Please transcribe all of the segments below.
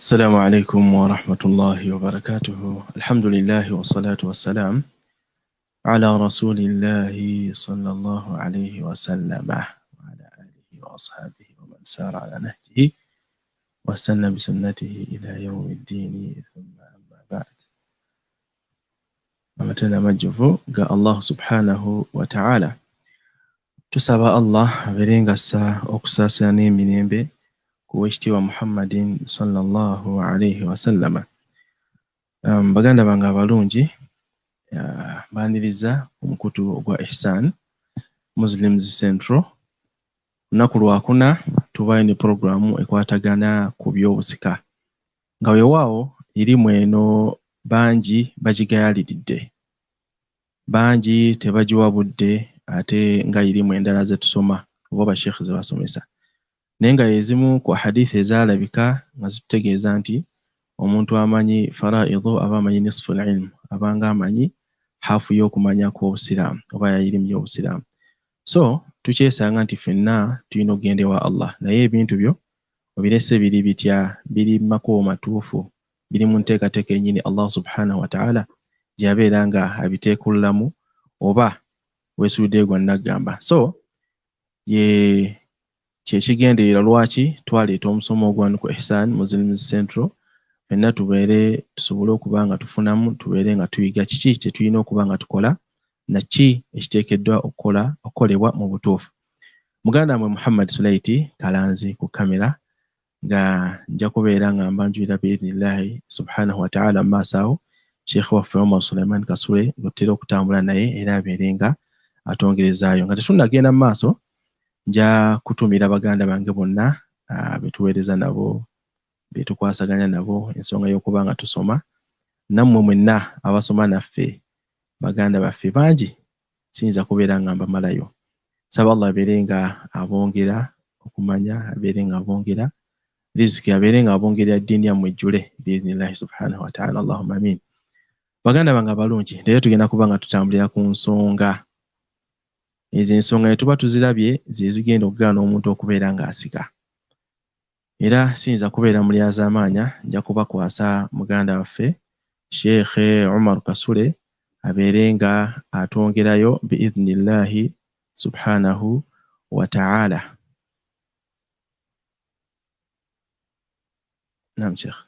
السلام عليكم ورحمة الله وبركاته. الحمد لله والصلاة والسلام على رسول الله صلى الله عليه وسلم وعلى آله وأصحابه ومن سار على نهجه واستنى بسنته إلى يوم الدين ثم أما بعد. أمتنا مجفو قال الله سبحانه وتعالى تسابى الله برينغ السا أكساساني منينبي kuwekitiibwa Muhammadin sallallahu alayhi wasallama. Baganda bange abalungi, mbaniriza omukutu ogwa Ihsan Muslims Central. Lunaku lwakuna tubayo ne programu ekwatagana ku byobusika nga weewaawo erimu eno bangi bagigayaliridde, bangi tebagiwa budde, ate nga erimu endala ze tusoma oba bashekhe ze basomesa. Naye nga ezimu ku hadithi ezaalabika nga zitutegeeza nti omuntu amanyi faraidu aba amanyi nisfu ilmu, abanga amanyi hafu y'okumanya kw'obusiraamu oba yayirimu y'obusiraamu. So tukyesanga nti ffenna tulina okugenda ewa Allah, naye ebintu byo obirese biri bitya, biri mu makubo matuufu, biri mu nteekateeka ennyini Allah subhanahu wa ta'ala gye yabeera nga abiteekullamu, oba weesuddeyo gwa nnaggamba. So kyekigendererwa lwaki twaleeta omusomo ogwanu ku Ihsan Muslims Central, ffenna tubeere tusobole okuba nga tufunamu, tubeere nga tuyiga kiki kye tulina okuba nga tukola na ki ekiteekeddwa okukolebwa mu butuufu. Muganda mmwe Muhammad Sulaiti Kalanzi ku kamera, nga nja kubeera nga mbanjulira biidhnillahi subhanahu wa ta'ala mu maaso awo Sheikh waffe Omar Suleiman Kasule ng'otutera okutambula naye era abeere nga atongerezaayo. Nga tetunnagenda mu maaso, nja kutumira baganda bange bonna betuweereza nabo, betukwasaganya nabo ensonga y'okuba nga tusoma. Nammwe mwenna abasoma naffe, baganda baffe bangi siyinza kubeera nga mbamalayo. Saba Allah abeere nga abongera okumanya, abeere nga abongera riziki, abeere nga abongerera ddiini yammwe ejjule biidhnillahi subhanahu wa ta'ala, Allahumma amin. Baganda bange abalungi, leero tugenda kuba nga tutambulira ku nsonga. Ezo ensonga ne tuba tuzirabye ze zigenda okugaana omuntu okubeera ng'asika. Era siyinza kubeera mulyazaamaanya, nja kubakwasa muganda waffe Sheikh Omar Kasule abeere nga atwongerayo biidhnillahi subhanahu wa ta'ala. Naam Sheikh.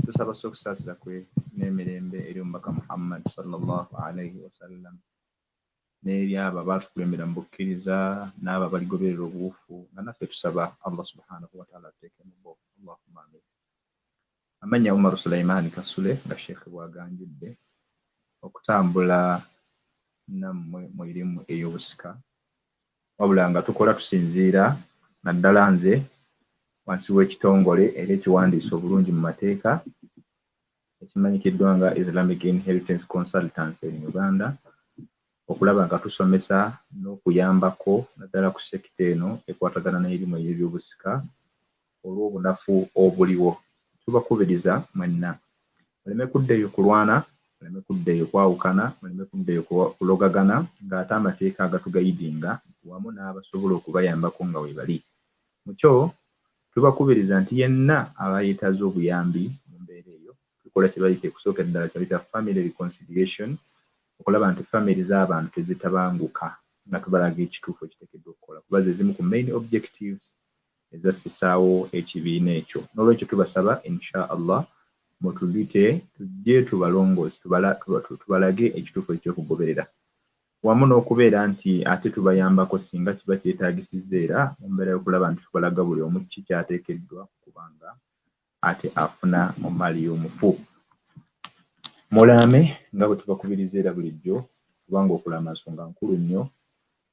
Tusaba okusaasira kwe n'emirembe eri omubaka Muhammad sallallahu alayhi wasallam n'eri abo abatukulembera mu bukkiriza n'abo abaligoberera obuwufu, nga naffe tusaba Allah subhanahu wa ta'ala atuteeke mu bo. Allahumma amin. Amanya Omar Suleiman Kasule nga Sheikh bw'aganjudde okutambula nammwe mu erimu ey'obusika, wabula nga tukola tusinziira naddala nze wansi w'ekitongole era ekiwandiisa obulungi mu mateeka ekimanyikiddwa nga Islamic Inheritance Consultants in Uganda, okulaba nga tusomesa n'okuyambako naddala ku sekita eno ekwatagana n'erimu ey'ebyobusika olw'obunafu obuliwo. Tubakubiriza mwenna muleme kuddeeyo kulwana, muleme kuddeeyo kwawukana, muleme kuddeeyo kulogagana, ng'ate amateeka agatugayidinga wamu n'abasobola okubayambako nga we bali. Mukyo tubakubiriza nti yenna abayetaaze obuyambi mu mbeera eyo, tukola kye bayita ekusooka ddala kye bayita family reconciliation, okulaba nti family z'abantu tezitabanguka nga tubalaga ekituufu ekiteekeddwa okukola, kuba ze zimu ku main objectives ezassisaawo ekibiina ekyo. N'olwekyo tubasaba insha Allah mutulite tujje tubalongooze, tubalage ekituufu ekyokugoberera, wamu n'okubeera nti ate tubayambako singa kiba kyetaagisizza, era mu mbeera y'okulaba nti tubalaga buli omu kiki kyateekeddwa kubanga ate afuna mu mali y'omufu. Mulame nga bwe tubakubiriza era bulijjo, kubanga okulama nsonga nkulu nnyo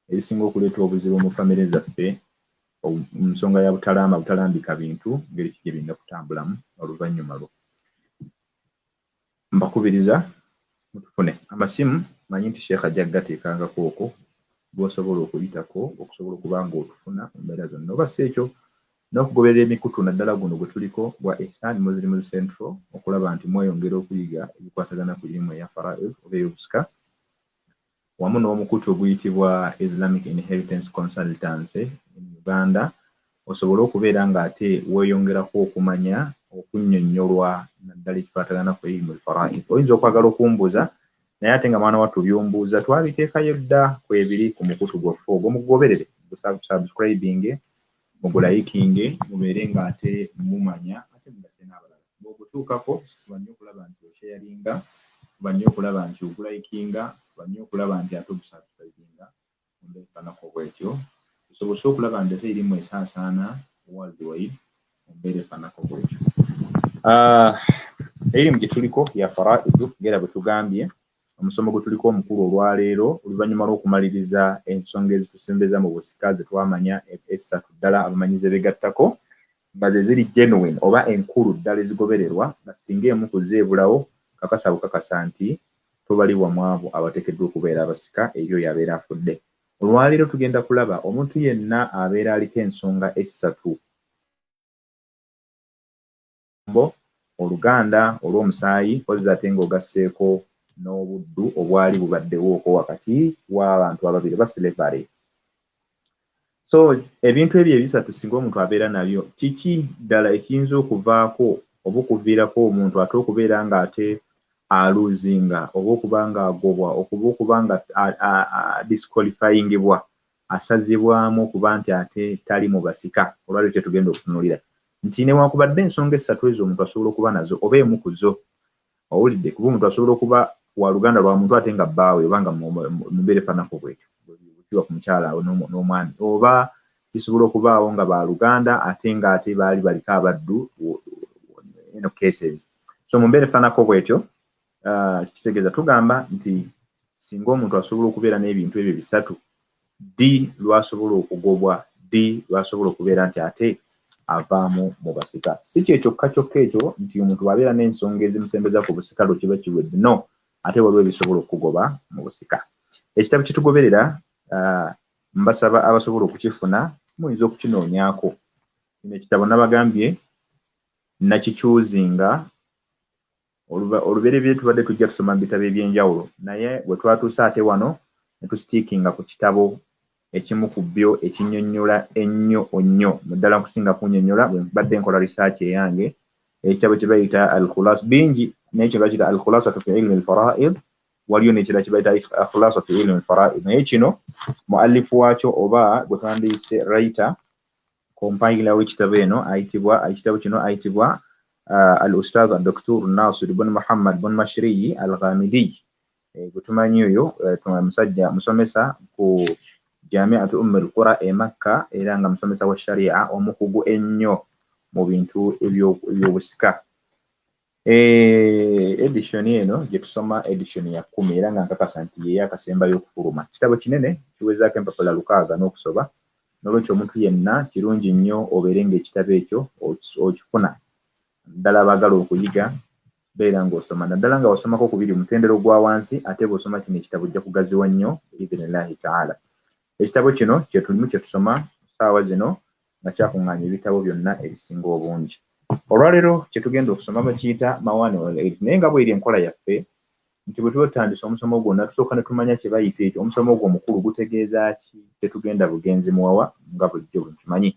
ebisinga okuleeta obuzibu mu famire zaffe, nsonga ya butalambika bintu ngeri ki gye birina kutambulamu oluvannyuma lwo. Mbakubiriza mutufune amasimu manyi nti Sheikh ajja gateekangako okwo bw'osobola okuyitako okusobola okuba ng'otufuna mu mbeera zonna oba si ekyo n'okugoberera emikutu naddala guno gwe tuliko gwa Ihsan Muslim Central okulaba nti mweyongera okuyiga ebikwatagana ku ilimu eya fara'id oba ey'obusika wamu n'omukutu oguyitibwa Islamic Inheritance Consultancy in Uganda osobole okubeera ng'ate weeyongerako okumanya okunnyonnyolwa naddala ekikwatagana ku ilimu al-fara'id. Oyinza okwagala okumbuuza naye ate nga mwana wattu by'ombuuza twabiteekayo dda kwebiri ku mukutu gwaffe ogwo mugugoberere subscribing mugulayikinge mubeere ng'ate mumanya ate mugase n'abalala bw'ogutuukako fuba nnyo okulaba nti osharinga fuba nnyo okulaba nti ogulayikinga fuba nnyo okulaba nti ate ogusubscribinga mumbeerefanako bwetyo tusobose okulaba nti ate irimu esaasaana worldwide mumbeerefanako bwetyo. Erimu gye tuliko ya fara'id ngera bwe tugambye omusomo gwe tuliko omukulu olwaleero oluvannyuma lw'okumaliriza ensonga ezitusembeza mu busika ze twamanya essatu ddala abamanyi ze begattako nga ze ziri genuine oba enkulu ddala ezigobererwa nga singa emu ku zeebulawo kakasa bukakasa nti tobalibwa mu abo abateekeddwa okubeera abasika ebyo yabeera afudde. Olwaleero tugenda kulaba omuntu yenna abeera aliko ensonga essatu Oluganda olw'omusaayi kozza ate ng'ogasseeko n'obuddu obwali bubaddewooko wakati w'abantu ababiri baselevale. So ebintu ebyo ebisatu singa omuntu abeera nabyo kiki ddala ekiyinza okuvaako oba okuviirako omuntu ate okubeera ng'ate aluuzinga oba okuba ng'agobwa okuba nga disqualifyingibwa asazibwamu okuba nti ate tali mu basika olwaliro kye tugenda okutunuulira nti newankubadde ensonga essatu ezo omuntu asobola okuba nazo oba emu ku zo owulidde kuba omuntu asobola okuba wa Luganda lwa muntu ate nga bbaawe oba nga mumbeerefanako bwetyo kiba ku mukyala n'omwami oba kisobola okubaawo nga ba Luganda ate ng'ate baali baliko abaddu cases. So mumbeerefanako bwetyo kitegeeza tugamba nti singa omuntu asobola okubeera n'ebintu ebyo bisatu ddi lwasobola okugobwa ddi lwasobola okubeera nti ate avaamu mu basika. Si kye kyokka ekyo nti omuntu bw'abeera n'ensonga ezimusembeza ku busika lwe kiba kiwedde no ate waliwo ebisobola okugoba mu busika. Ekitabo kye tugoberera mbasaba abasobola okukifuna muyinza okukinoonyaako. Kino ekitabo nabagambye nakikyuzinga olubereberye tubadde tujja tusoma mu bitabo eby'enjawulo naye bwe twatuuse ate wano ne tusitiikinga ku kitabo ekimu ku byo ekinnyonnyola ennyo muddala nkusinga kunnyonnyola bwe mbadde nkola research eyange ekitabo kye bayita al-khulasa bingi naye kye bayita al-khulasatu fi ilmi al-fara'id waliyo n'ekirala kye bayita al-khulasa fi ilmi al-fara'id naye kino muallifu waakyo oba gwe twandiyise writer compiler w'ekitabo ekitabo kino ayitibwa al-ustadh Dr. Nasir ibn Muhammad ibn Mashriyi al-Ghamidi gwe tumanyi oyo musajja musomesa ku Jami'atu al-Qura e Makka era nga musomesa wa sharia omukugu ennyo mu bintu ebyobusika. Edition eno gye tusoma edition ya 10 era nga nkakasa nti ye yakasembayo okufuluma. Kitabo kinene kiwezaako empapula 600 n'okusoba n'olwekyo omuntu yenna kirungi nnyo obeere ng'ekitabo ekyo okifuna ddala abaagala okuyiga beera ng'osoma naddala nga wasomako kubiri omutendero gwa wansi ate bw'osoma kino ekitabo ojja kugaziwa nnyo biidhnillahi ta'ala. Ekitabo kino kye tulimu kye tusoma ssaawa zino nga kyakuŋŋaanya ebitabo byonna ebisinga obungi. Olwaleero kye tugenda okusoma bakiyita Mawani al-Ilm naye nga bw'eri enkola yaffe nti bwe tuba tutandise omusomo gwonna tusooka ne tumanya kye bayita ekyo omusomo gwo omukulu gutegeeza ki tetugenda bugenzi muwawa nga bulijjo bwe tumanyi.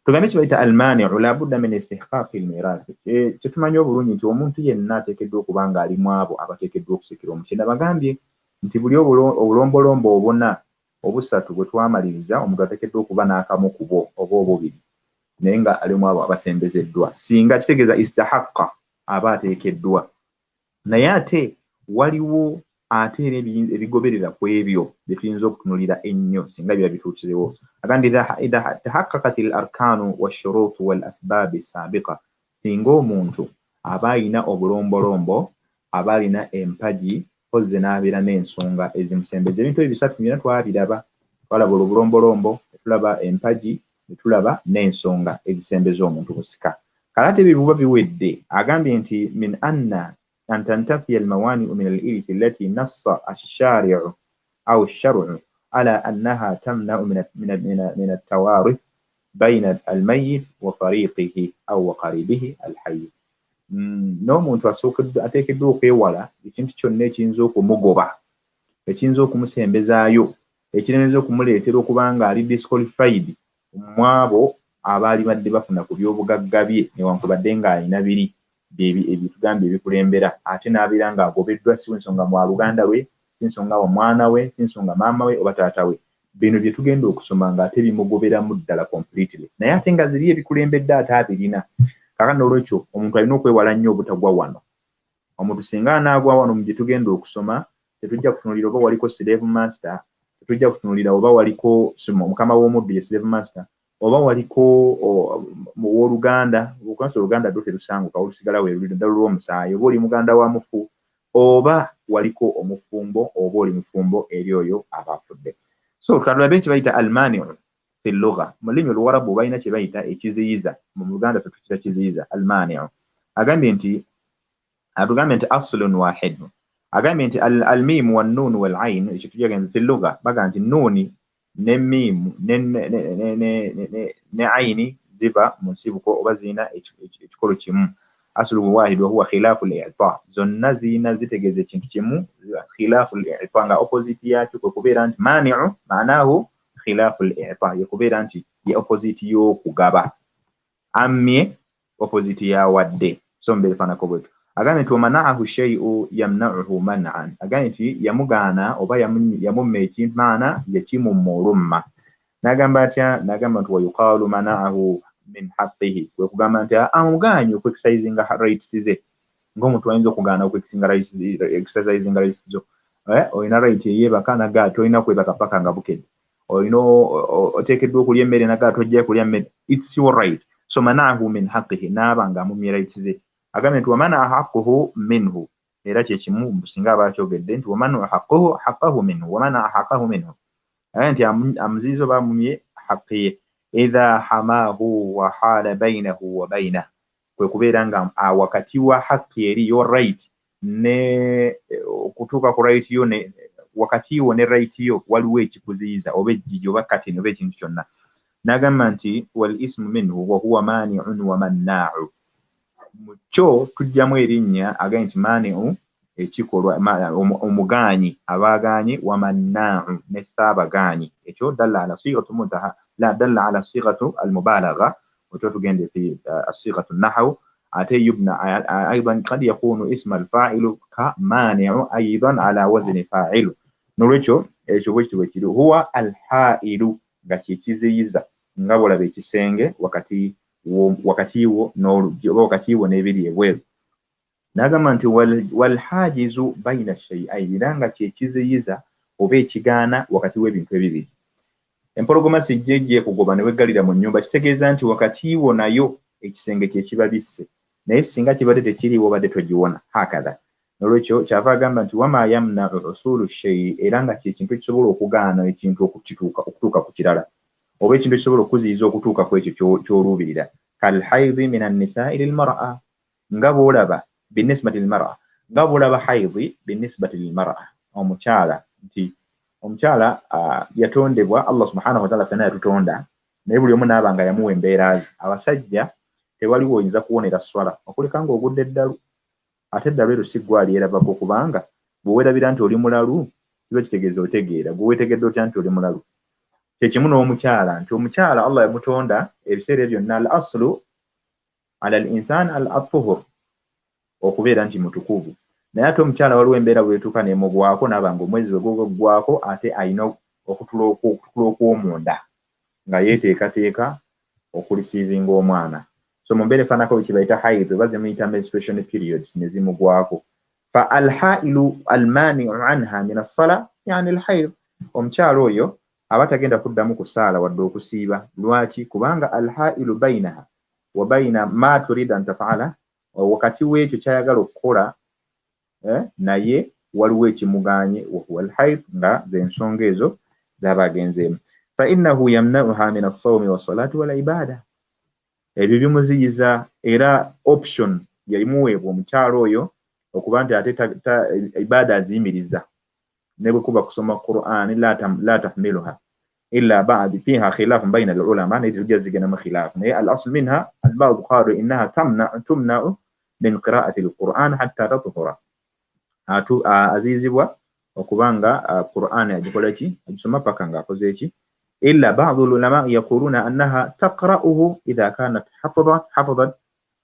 Tugambe kye bayita al-mani'u la budda min istihqaqi al-mirath. Kye tumanyi obulungi nti omuntu yenna ateekeddwa okuba ng'ali mu abo abateekeddwa okusikira omukyenda. Bagambye nti buli obulombolombo obuna obusatu bwe twamaliriza omuntu ateekeddwa okuba n'akamu ku bwo oba obubiri naye nga ali mu abo abasembezeddwa singa kitegeeza istahaqqa aba ateekeddwa naye ate waliwo ate era ebigoberera ku ebyo bye tuyinza okutunulira ennyo singa biba bituukirewo. Agandi idha tahaqqaqat al-arkanu wash-shurut wal-asbab as-sabiqa singa omuntu aba alina obulombolombo aba alina empagi kozze n'abeera n'ensonga ezimusembeza ebintu ebyo bisatu byonna twabiraba twalaba obulombolombo tulaba empagi tulaba n'ensonga ezisembeza omuntu busika. Kale ate ebyo buba biwedde agambye nti min anna أن تنتفي الموانئ من الإرث التي نص الشارع أو الشرع على أنها تمنع من التوارث بين الميت وفريقه أو وقريبه الحي. n'omuntu ateekeddwa okwewala ekintu kyonna ekiyinza okumugoba, ekiyinza okumusembezaayo, ekiremeza okumuleetera okuba nga ali disqualified mu abo abaali badde bafuna ku by'obugagga bye newankubadde ng'alina biri ebitugambye ebikulembera, ate n'abeera ng'agobeddwa si nsonga mwa luganda lwe, si nsonga wa mwana we, si nsonga maama we oba taata we. Bino bye tugenda okusoma ng'ate bimugoberamu ddala completely, naye ate nga ziri ebikulembedde ate abirina. Kaakano n'olwekyo omuntu alina okwewala nnyo obutagwa wano. Omuntu singa anaagwa wano mu gye tugenda okusoma, tetujja kutunuulira oba waliko slave master, tetujja kutunuulira oba waliko mukama w'omuddu ye slave master, oba waliko w'oluganda, okubanza oluganda lwo terusanguka olusigala we ddala lw'omusaayi, oba oli muganda wa mufu, oba waliko omufumbo, oba oli mufumbo eri oyo abafudde. So tulabe kye bayita almani'u fi llugha, mu lulimi oluwarabu balina kye bayita ekiziyiza, mu luganda tukiyita kiziyiza almani'u. Agambye nti aslun wahid, agambye nti almimu wannuunu walain, ekyo tujagenze fi llugha baga nti nuuni ne miimu ne ayini ziva mu nsibuko oba zirina ekikolo kimu. Asluhu wahid wa huwa khilaafu al-i'ta, zonna zirina zitegeeza ekintu kimu, khilaafu al-i'ta nga opposite yakyo kwe kubeera nti mani'u maanaahu khilaafu al-i'ta, ye kubeera nti ye opposite y'okugaba, amye opposite yawadde. So mbere fanako bwetu agambye nti wamana'ahu shay'u yamna'uhu man'an, agambye nti yamugaana oba yamumma ekintu maana yakimumulumma. N'agamba atya? N'agamba nti wayuqaalu mana'ahu min haqqihi, kwe kugamba nti amugaanye okwexercisinga rights ze, ng'omuntu ayinza okugaana okwexercisinga rights zo. Olina right eyeebaka nagaa tolina kwebaka paka nga bukedde, olina oteekeddwa okulya emmere nagaa tojja kulya mmere, it's your right. So mana'ahu min haqqihi, n'aba ng'amumye rights ze. Agambye nti wamana haqquhu minhu, era kye kimu singa aba akyogedde nti wamana haqqahu minhu, wamana haqqahu minhu, agambye nti amuziyiza oba amumye haqqi ye. Idha hamaahu wa haala bainahu wa bainah, kwe kubeera nga wakati wa haqqi eri your right ne okutuuka ku right yo, ne wakati wo ne right yo waliwo ekikuziyiza oba ejjiji oba katini oba ekintu kyonna. N'agamba nti wal ismu minhu wa huwa mani'un wa mannaa'u, mu kyo tujjamu erinnya agambye nti mani'u ekikolwa, omugaanyi abaagaanye, wa mannaa'u ne saabagaanyi. Ekyo dalla ala sighatu muntaha la dalla ala sighatu almubalagha, ekyo tugende fi sighatu nahwu. ate yubna aidan qad yakunu isma alfa'ilu ka mani'u aidan ala wazni fa'ilu. N'olwekyo ekyo bwe kitibwe kiri huwa alha'ilu nga kyekiziyiza nga bwolaba ekisenge wakati wo wakati wo n'ebiri ebweru. N'agamba nti walhajizu baina shay'aini, era nga kyekiziyiza oba ekigaana wakati w'ebintu ebibiri. Empologoma sijjejje kugoba ne weggalira mu nnyumba, kitegeeza nti wakati wo nayo ekisenge kye kiba bisse, naye singa kibadde tekiriwo badde togiwona hakadha. N'olwekyo kyava agamba nti wama yamna usulu shay'i, era nga kyekintu ekisobola okugaana ekintu okutuuka ku kirala, oba ekintu ekisobola okuziyiza okutuuka ku ekyo ky'oluubirira. Kalhaidhi min annisa'i lilmar'a, nga bw'olaba binisbati lilmar'a, nga bw'olaba haidhi binisbati lilmar'a, omukyala, nti omukyala yatondebwa Allah subhanahu wa ta'ala, fena yatutonda, naye buli omu n'aba nga yamuwa embeera ze. Abasajja tewaliwo oyinza kuwonera swala okuleka ng'ogudde eddalu, ate eddalu eryo si ggwali erabako, kubanga bwe weerabira nti oli mulalu kiba kitegeeza otegeera, gwe weetegedde otya nti oli mulalu. Kyekimu n'omukyala, nti omukyala Allah yamutonda ebiseera byonna, al aslu ala al insan al atuhur, okubeera nti mutukuvu, naye ate omukyala waliwo embeera bwetuuka nemugwako n'aba nga omwezi bwe gugwako, ate alina okutula okw'omunda nga yeeteekateeka okulisiivinga omwana. So mu mbeera efaanako bwe kibayita haid, oba zimuyita menstruation periods ne zimugwako. Fa alhailu almani'u anha min as-sala yani alhaid, omukyala oyo aba tagenda kuddamu kusaala wadde okusiiba. Lwaki? Kubanga alhailu bainaha wa baina ma turida an taf'ala, wakati w'ekyo kyayagala okukola naye waliwo ekimuganye, wa huwa alhaid, nga ze nsonga ezo z'abagenzeemu. Fa innahu yamna'uha min as-sawmi was-salati wal-ibada, ebyo bimuziyiza, era option yayimuweebwa omukyalo oyo okuba nti ate ibada aziyimiriza ne bwe kuba kusoma Qur'an la tahmiluha illa ba'd fiha khilaf bayna al-ulama ne tujazigana ma khilaf ne al-asl minha al-ba'd qalu innaha tumna min qira'ati al-Qur'an hatta tathura azizibwa okubanga Qur'an yajikolaki ajisoma paka nga akozeeki illa ba'd al-ulama yaquluna annaha taqra'uhu idha kanat hafizat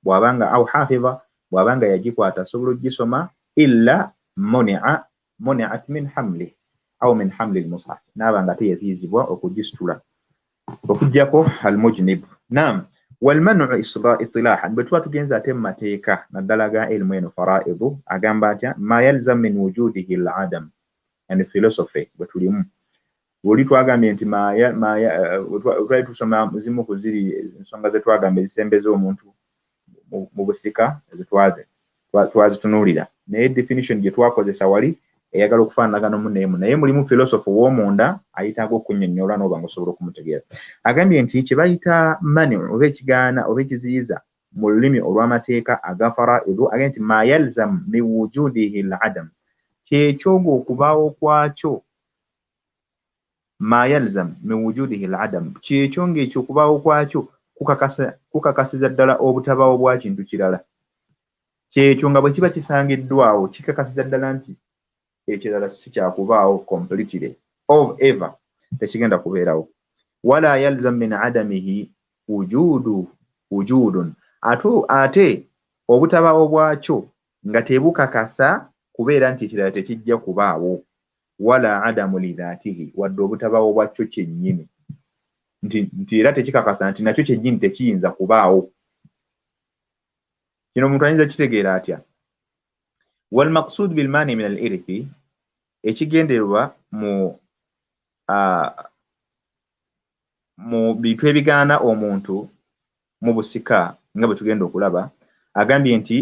bwabanga au hafiza bwabanga yajikwata asobola gisoma illa muni'at min hamli au min hamli al-mushaf nabanga teyazizibwa okugisitula okujjako al-mujnib nam wal man'u istilahan betwa tugenza ate mateeka nadalaga ilmu eno faraidu agamba atya ma yalzam min wujudihi al-adam and philosophy betulimu woli twagambye nti twali tusoma zimu kuziri ensonga ze twagambye zisembeza omuntu mu busika twazitunulira naye definition gye twakozesa wali eyagala okufaanagana munneemu naye mulimu philosophy w'omunda ayitaaga okunnyonnyola n'oba ng'osobola okumutegeera agambye nti kye bayita mani oba ekigaana oba ekiziyiza mu lulimi olw'amateeka aga faraidu agambye nti ma yalzam min wujudihi al-adam kyekyogo okubaawo kwakyo ma yalzam min wujudihi al-adam kyekyo ng'ekyo okubaawo kwakyo kukakasiza ddala obutabaawo bwa kintu kirala kyekyo nga bwe kiba kisangiddwawo kikakasiza ddala nti ekirala si kyakubaawo completely of ever tekigenda kubeerawo wala yalzam min adamihi wujudun ate obutabaawo bwakyo nga tebukakasa kubeera nti ekirala tekijja kubaawo wala adamu lidhatihi wadde obutabaawo bwakyo kyennyini nti era tekikakasa nti nakyo kyennyini tekiyinza kubaawo kino omuntu ayinza kitegeera atya wal maqsud bil mani min al irthi ekigenderwa mu bintu ebigaana omuntu mu busika nga bwe tugenda okulaba agambye nti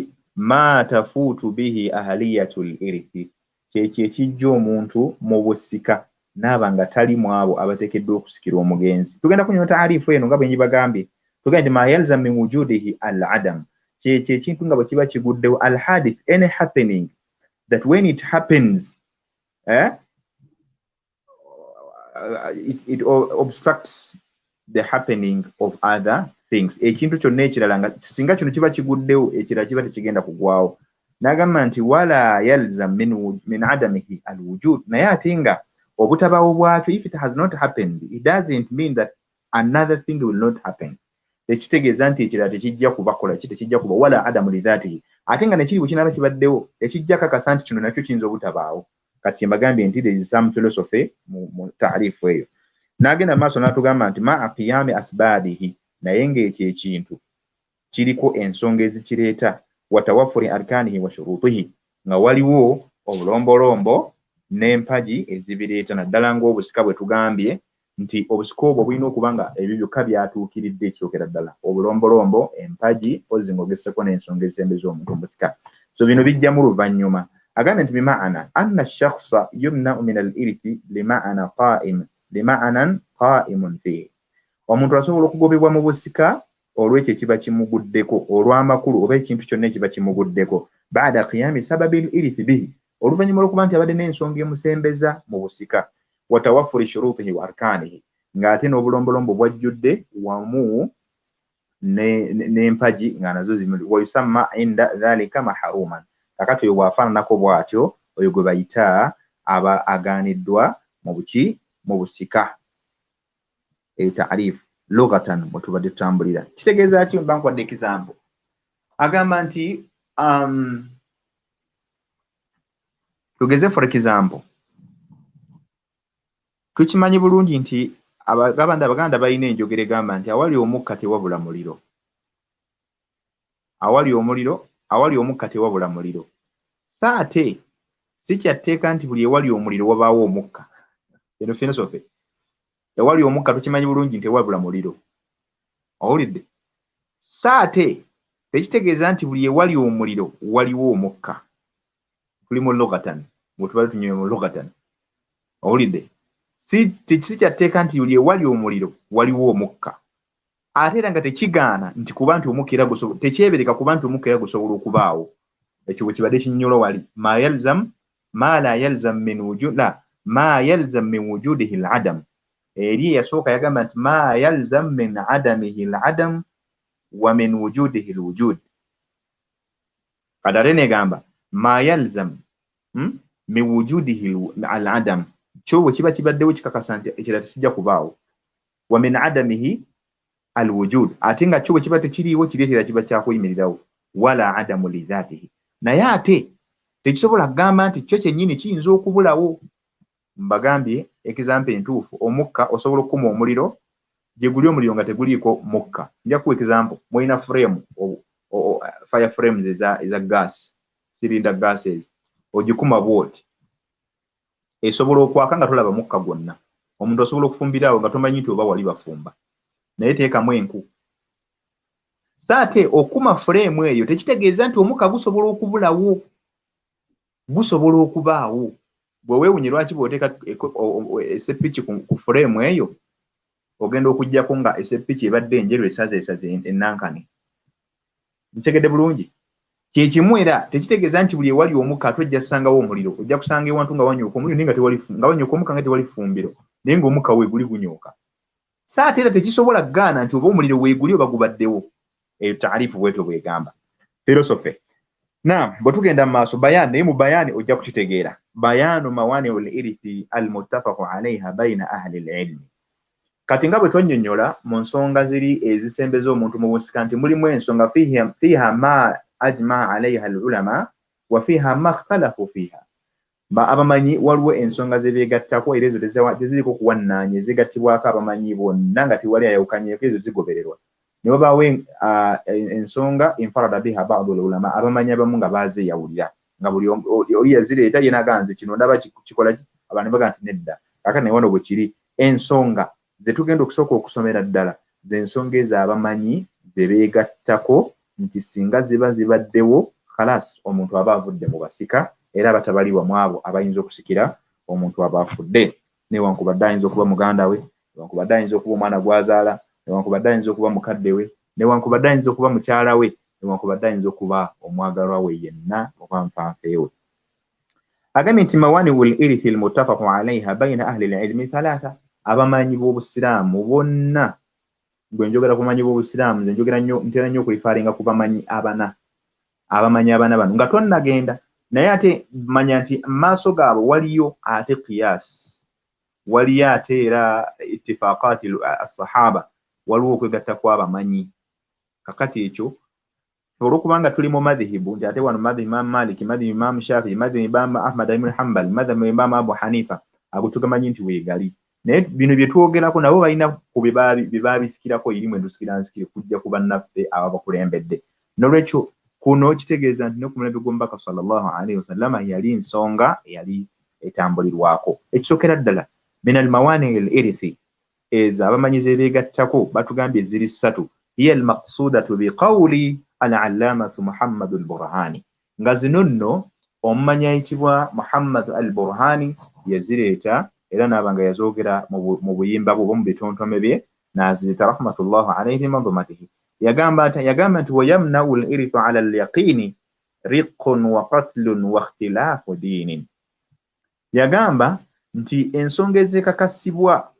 ma tafuutu bihi ahaliyatul irthi kyekyo ekijja omuntu mu busika naaba nga tali mu abo abateekeddwa okusikira omugenzi tugenda kunywa taarifu eno nga bwe ngibagambye tugenda nti ma yalzam min wujudihi al adam kyekyo ekintu nga bwe kiba kiguddewo al hadith any happening that when it happens it obstructs the happening of other things ekintu kyonna ekirala nga singa kino kiba kiguddewo ekirala kiba tekigenda kugwawo n'agamba nti wala yalzam min adamihi alwujud naye ate nga obutabaawo bwakyo if it has not happened it doesn't mean that another thing will not happen tekitegeeza nti ekirala tekijja kubakola tekijja kuba wala adamu lidhatihi ate nga nekiri bwe kinaaba kibaddewo ekijja kakasa nti kino nakyo kiyinza obutabaawo kati mbagambye nti there is some philosophy mu taarifu eyo n'agenda maaso n'atugamba nti ma qiyami asbabihi naye ng'ekyo ekintu kiriko ensonga ezikireeta watawafuri arkanihi wa shurutihi nga waliwo obulombolombo n'empagi ezibireeta naddala ng'obusika bwe tugambye nti obusika obwo bulina okuba nga ebyo byokka byatuukiridde ekisookera ddala obulombolombo empagi pozi ng'ogesseko n'ensonga ezisembeza omuntu mu busika so bino bijja mu luvannyuma agambye nti bimaana anna shakhsa yumna'u min al-irthi lima'anan qa'imun fihi omuntu asobola okugobebwa mu busika olw'ekyo ekiba kimuguddeko olw'amakulu oba ekintu kyonna ekiba kimuguddeko baada qiyami sababi al-irthi bihi oluvannyuma lw'okuba nti abadde n'ensonga emusembeza mu busika watawafuri shurutihi wa arkanihi ng'ate n'obulombolombo bwajjudde wamu n'empagi nga nazo zimuli wa yusamma inda dhalika mahruman kakati oyo bw'afaananako bw'atyo oyo gwe bayita aba agaaniddwa mu busika eyo taarifu lughatan bwe tubadde tutambulira kitegeeza ki mba nkwadde example agamba nti tugeze for example tukimanyi bulungi nti abaganda balina enjogera egamba nti awali omukka tewabula muliro awali omukka tewabula muliro saate si kyatteeka nti buli ewali omuliro wabaawo omukka eno philosophy ewali omukka tukimanyi bulungi nti ewabula muliro owulidde saate tekitegeeza nti buli ewali omuliro waliwo omukka tuli mu lughatan bwe tubali tunywe mu lughatan owulidde si kyatteeka nti buli ewali omuliro waliwo omukka ate era nga tekigaana nti kuba nti omukka era tekyebereka kuba nti omukka era gusobola okubaawo ekyo bwe kibadde kinnyolo wali ma yalzam ma la yalzam min wujud la ma yalzam min wujudihi al-adam eri yasooka yagamba nti ma yalzam min adamihi al-adam wa min wujudihi al-wujud kadare negamba ma yalzam min wujudihi al-adam kyo bwe kiba kibaddewo kikakasa nti ekirala tesijja kubaawo wa min adamihi al-wujud ate nga kyo bwe kiba tekiriiwo kireetera kiba kyakuyimirirawo wala adamu li dhatihi naye ate tekisobola kugamba nti kyo kyennyini kiyinza okubulawo. Mbagambye example entuufu omukka osobola okukuma omuliro gye guli omuliro nga teguliiko mukka. Nja kuwa example mulina frame fire frames eza gas cylinder gases ogikuma bwoti esobola okwaka nga tolaba mukka gwonna. Omuntu osobola okufumbirawo nga tomanyi nti oba wali bafumba naye teekamu enku. Saate okuma frame eyo tekitegeeza nti omukka gusobola okubulawo, gusobola okubaawo. Bwe weewunye lwaki bw'oteeka esseppiki ku frame eyo ogenda okuggyako nga esseppiki ebadde enjeru esaze ennankane. Ntegedde bulungi? Kye kimu era tekitegeeza nti buli ewali omukka ate ojja kusangawo omuliro. Ojja kusanga ewantu nga wanyooka omuliro naye nga wanyooka omukka nga tewali ffumbiro naye ng'omukka weeguli gunyooka. Saate era tekisobola kugaana nti oba omuliro weeguli oba gubaddewo. Eyo taarifu bwetyo bwegamba. Philosophy. Bwe tugenda mu maaso bayani naye mu bayani ojja kukitegeera. Bayanu mawani'ul irithi al-muttafaqu alayha bayna ahli al-ilm. Kati nga bwe twannyonnyola mu nsonga ziri ezisembeza omuntu mu busika nti mulimu ensonga fiha ma ajma alayha al-ulama wa fiha ma ikhtalafu fiha. Abamanyi waliwo ensonga ze beegattako era ezo teziriko kuwannaanya ezigattibwako abamanyi bonna nga tewali ayawukanyeeko ezo zigobererwa. Ne wabaawo ensonga infarada biha ba'd al-ulama abamanyi abamu nga baazeyawulira nga buli oli yazireeta ye naganze kino ndaba kikola abantu baga nti nedda. Kakati naye wano bwe kiri ensonga ze tugenda okusooka okusomera ddala z'ensonga ezo abamanyi ze beegattako nti singa ziba zibaddewo khalas omuntu aba avudde mu basika era batabali wamu abo abayinza okusikira omuntu aba afudde. Newankubadde ayinza okuba muganda we, newankubadde ayinza okuba omwana gwazaala, newankubadde ayinza okuba mukadde we, newankubadde ayinza okuba mukyala we, newankubadde ayinza okuba omwagalwa we yenna oba nfanfe we. Agambye nti mawani'ul irithi al-muttafaqu alayha bayna ahli al-ilmi thalatha. Abamanyi b'obusiraamu bonna, gwe njogera ku bamanyi b'obusiraamu nze ntera nnyo okulifaalinga ku bamanyi abana. Abamanyi abana bano nga tonnagenda naye ate manya nti mu maaso gaabo waliyo ate qiyas, waliyo ate era ittifaqaati as-sahaba, waliwo okwegatta kw'abamanyi. Kakati ekyo olwokubanga tuli mu madhihibu nti ate wano madhihibu Imam Malik, madhihibu Imam Shafi'i, madhihibu Imam Ahmad ibn Hanbal, madhihibu Imam Abu Hanifa, ago tugamanyi nti weegali. Naye bino bye twogerako nabo balina ku bye baabisikirako eri mwe tusikira nsikire kujja ku bannaffe ababakulembedde. N'olwekyo kuno kitegeeza nti ne ku mulembe gw'omubaka sallallahu alaihi wasallam yali nsonga eyali etambulirwako. Ekisookera ddala min al-mawani' al-irithi ezo abamanyi ze beegattako batugambye ziri ssatu. Hiya al-maqsudatu bi qawli al-allamatu Muhammad al-Burhani. Nga zino nno omumanyi ayitibwa Muhammad al-Burhani yazireeta era n'abanga yazoogera mu buyimba bwe mu bitontome bye n'azireeta rahmatullahi alayhi manzumatihi. Yagamba nti wayamna'u al-irithu ala al-yaqini riqqun wa qatlun wa ikhtilaafu diinin. Yagamba nti ensonga ezekakasibwa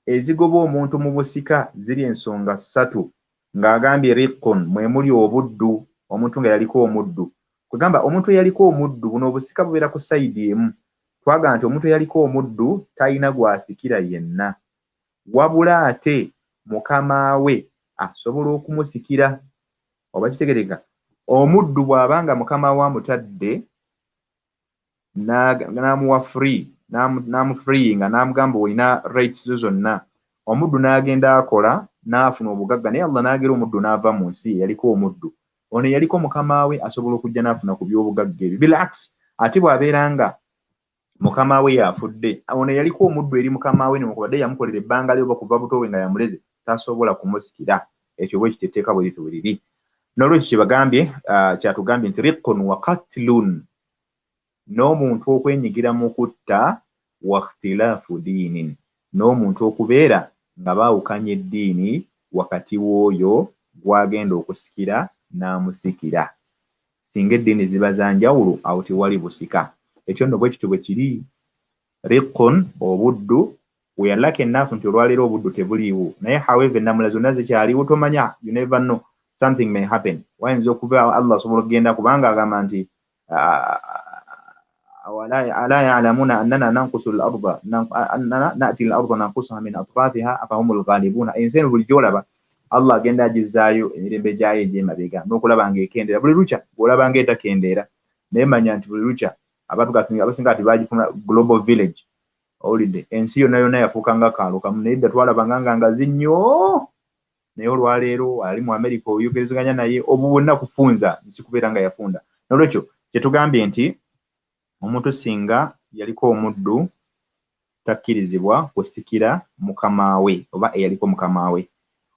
ezigoba omuntu mu busika ziri ensonga ssatu ng'agambye riqqun mwe muli obuddu, omuntu nga yaliko omuddu. Kugamba omuntu eyaliko omuddu buno obusika bubeera ku sayidi emu. Twagamba nti omuntu eyaliko omuddu talina gwasikira yenna wabula ate mukama we asobola okumusikira. Oba kitegereka omuddu bw'abanga mukama we amutadde n'amuwa free n'amufreeinga n'amugamba olina rights zo zonna, omuddu n'agenda akola n'afuna obugagga naye Allah n'agera omuddu n'ava mu nsi yaliko omuddu. Ono yaliko mukama we asobola okujja n'afuna ku by'obugagga ebyo. Bilax ate bw'abeera nga mukama we yafudde, ono yaliko omuddu eri mukama we newankubadde yamukolera ebbanga lye oba kuva buto we nga yamuleze tasobola kumusikira. Ekyo bwe kiteteeka bwe litu bweriri. N'olwekyo kyebagambye kyatugambye nti riqqun wa qatlun, n'omuntu okwenyigira mu kutta, wa ikhtilaafu diinin, n'omuntu okubeera nga baawukanya eddiini wakati w'oyo gw'agenda okusikira n'amusikira. singa eddiini ziba za njawulo awo tewali busika. Ekyo nno bwe kityo bwe kiri. Riqqun obuddu we are lucky enough nti olwaleero obuddu tebuliiwo, naye however ennamula zonna zikyaliwo, tomanya, you never know, something may happen. Wayinza okuba Allah asobola okugenda, kubanga agamba nti ala ya'lamuna annana nanqusu al-ardha annana na'ti al-ardha nanqusuha min atrafiha afahumul ghalibuna. Ensi eno buli gy'olaba Allah agenda agizaayo emirembe gyayo egy'emabega n'okulaba ng'ekendeera buli lukya, bw'olaba ng'etakendeera naye manya nti buli lukya abantu abasinga ati baagifuna global village holiday. Ensi yonna yafuuka nga kaalo kamu, naye dda twalabanga nga ngazi nnyo, naye olwaleero ali mu America oyogerezeganya naye obwo bwonna kufunza nsi kubeera nga yafunda. Nolwekyo kyetugambye nti omuntu singa yaliko omuddu takkirizibwa kusikira mukama we oba eyaliko mukama we.